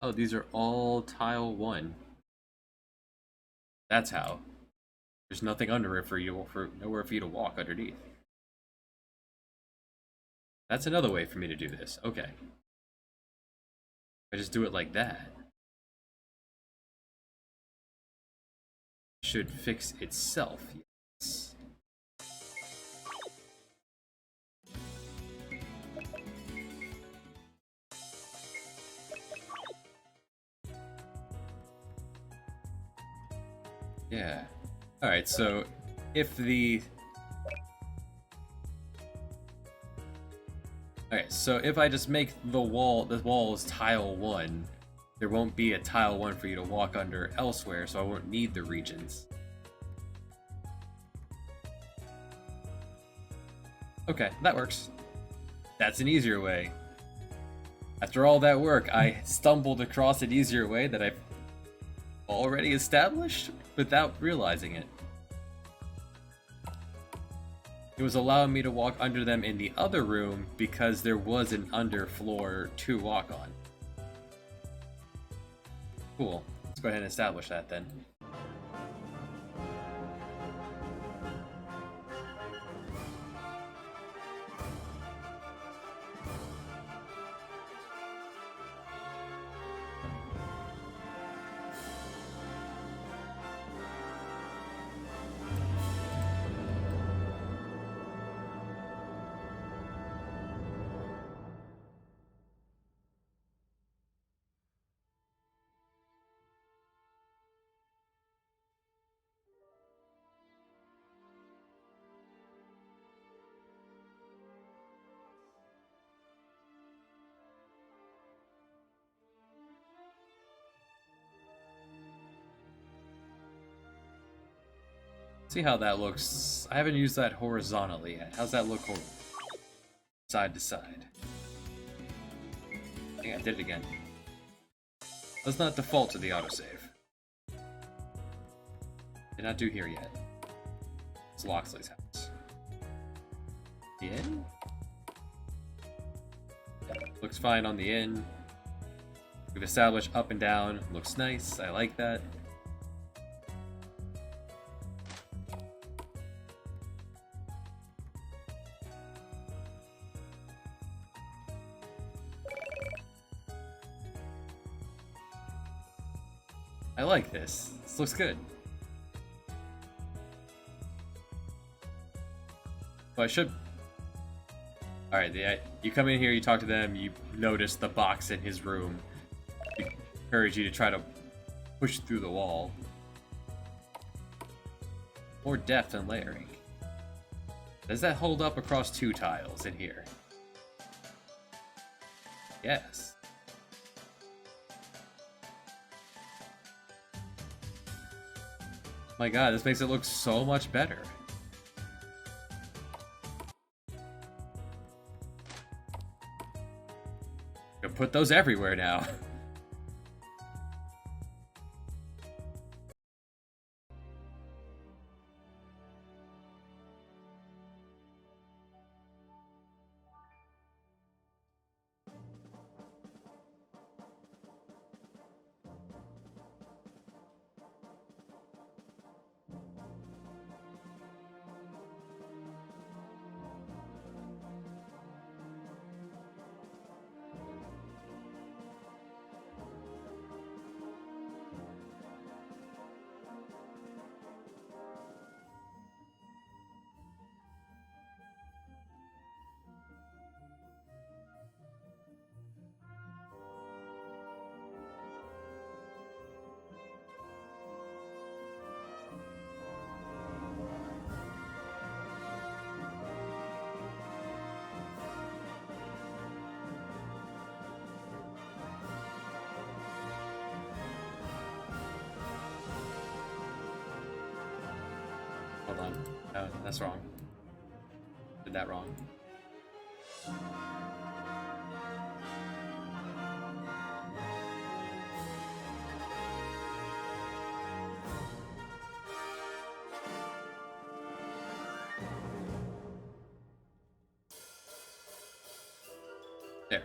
Oh, these are all tile 1. That's how. There's nothing under it nowhere for you to walk underneath. That's another way for me to do this. Okay. I just do it like that. Should fix itself. Yes. Yeah. Alright, so if the... Alright, so if I just make the walls tile 1, there won't be a tile 1 for you to walk under elsewhere, so I won't need the regions. Okay, that works. That's an easier way. After all that work, I stumbled across an easier way that I've already established without realizing it. It was allowing me to walk under them in the other room because there was an underfloor to walk on. Cool. Let's go ahead and establish that then. See how that looks. I haven't used that horizontally yet. How's that look side to side? I think I did it again. Let's not default to the autosave. Did not do here yet. It's Loxley's house. The inn? Yeah, looks fine on the inn. We've established up and down. Looks nice. I like that. I like this. This looks good. Well, I should... Alright, you come in here, you talk to them, you notice the box in his room. They encourage you to try to push through the wall. More depth and layering. Does that hold up across 2 tiles in here? Yes. My god, this makes it look so much better. Gonna put those everywhere now. Hold on. No, that's wrong. Did that wrong. There.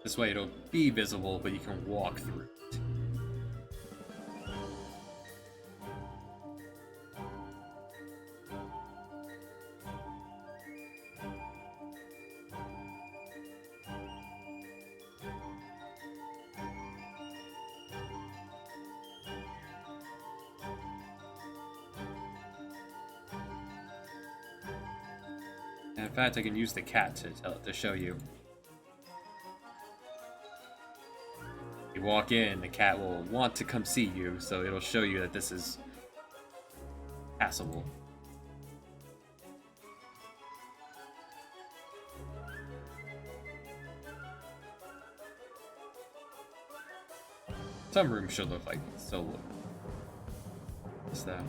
This way it'll be visible, but you can walk through it. And in fact, I can use the cat to show you. You walk in, the cat will want to come see you, so it'll show you that this is passable. Some rooms should look like this, so look. What's that?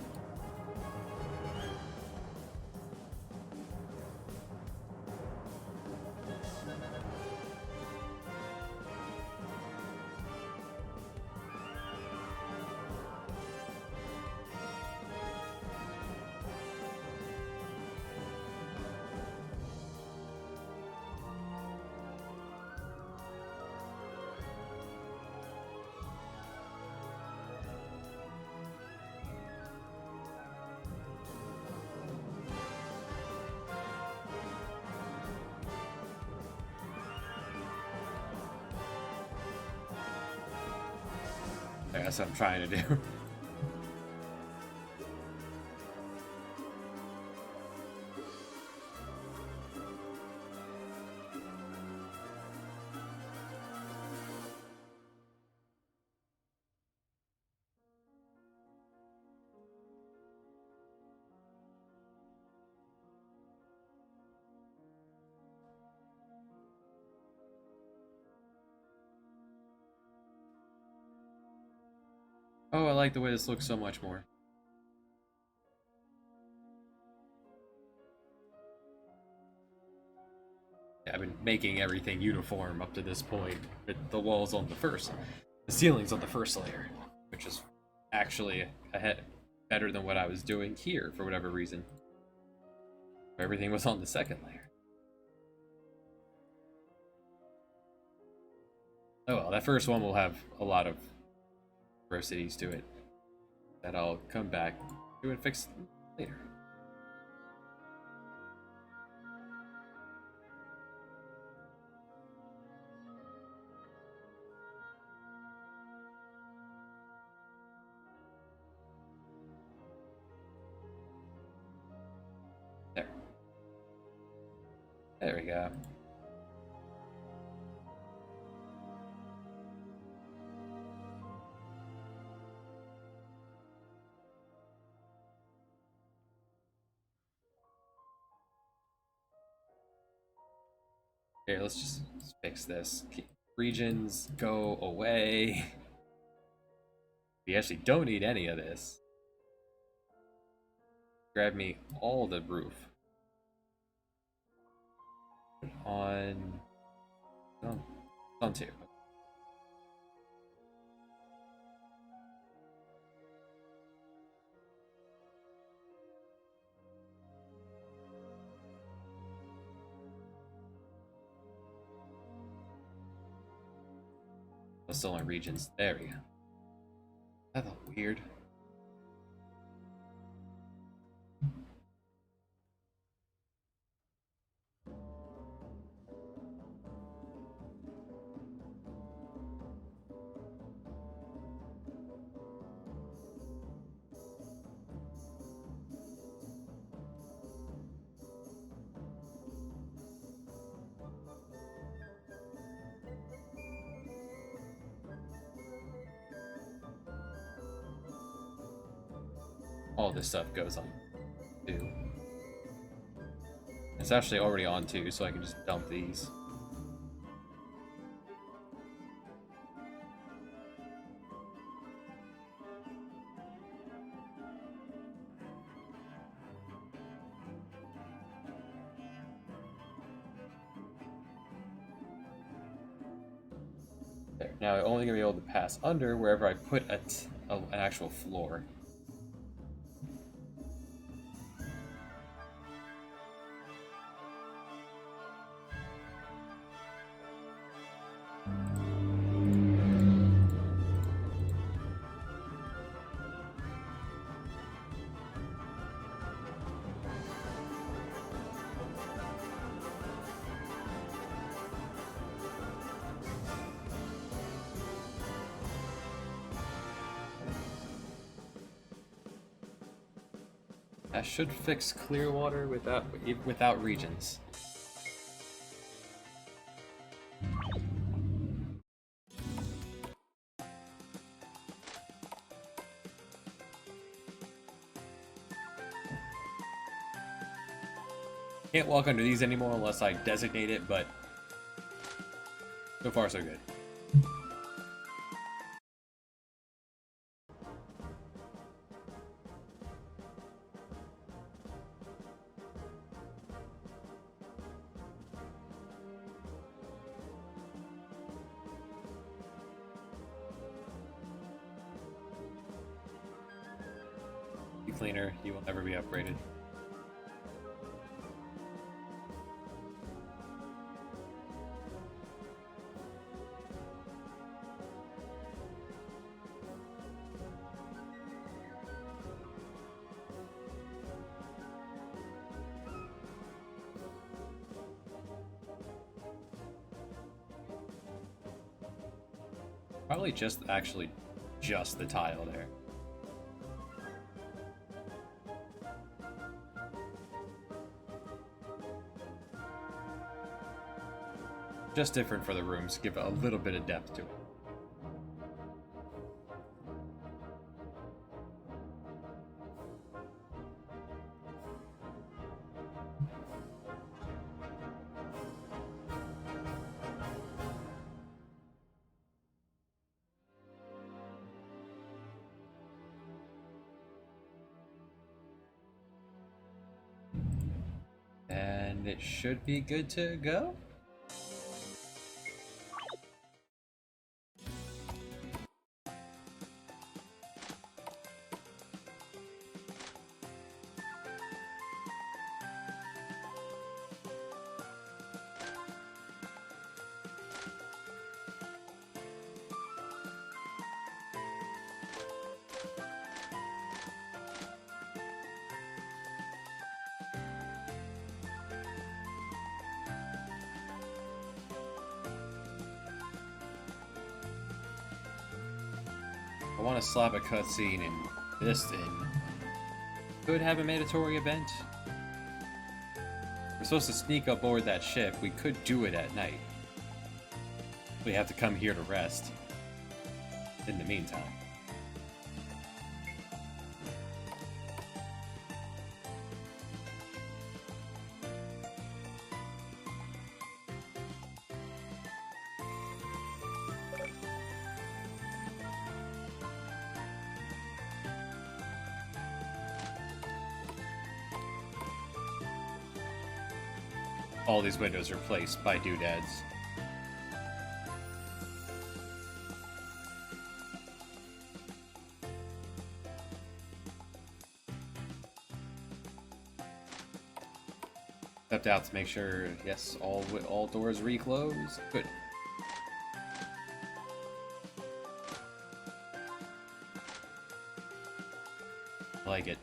That's what I'm trying to do. Oh, I like the way this looks so much more. Yeah, I've been making everything uniform up to this point, with the walls on the ceilings on the first layer, which is actually better than what I was doing here for whatever reason. Everything was on the second layer. Oh well, that first one will have a lot of diversities to it that I'll come back to and fix later. There we go. Here, let's just fix this. Regions go away. We actually don't need any of this. Grab me all the roof. On two. Still in regions. There we go. That's weird. All this stuff goes on 2. It's actually already on 2, so I can just dump these. There. Now I'm only gonna be able to pass under wherever I put an actual floor. That should fix Clearwater without regions. Can't walk under these anymore unless I designate it, but so far so good. Cleaner, you will never be upgraded. Probably just the tile there. Just different for the rooms, give a little bit of depth to it. And it should be good to go. I want to slap a cutscene in this thing. Could have a mandatory event. We're supposed to sneak aboard that ship. We could do it at night. We have to come here to rest. In the meantime. All these windows are placed by doodads. Stepped out to make sure, yes, all doors reclose. Good. I like it.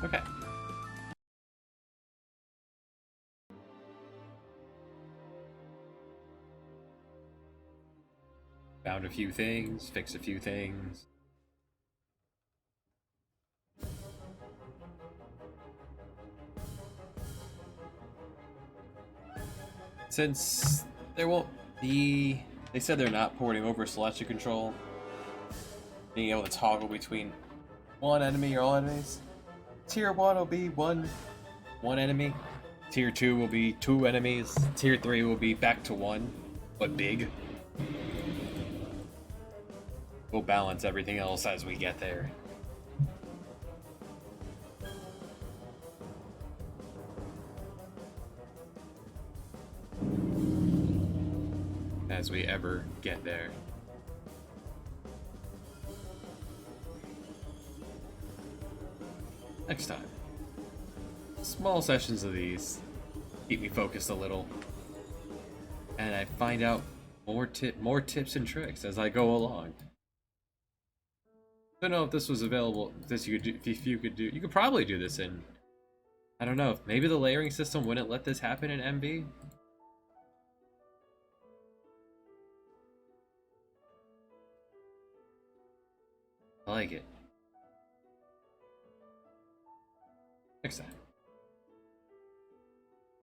Okay. Found a few things, fixed a few things. Since there won't be... They said they're not porting over Celestial Control. Being able to toggle between one enemy or all enemies. Tier 1 will be one enemy. Tier 2 will be 2 enemies. Tier 3 will be back to 1, but big. We'll balance everything else as we get there. As we ever get there. Next time. Small sessions of these keep me focused a little. And I find out more tips and tricks as I go along. I don't know if this was available. This you could do, if you could do. You could probably do this in. I don't know. Maybe the layering system wouldn't let this happen in MB. I like it. Next time.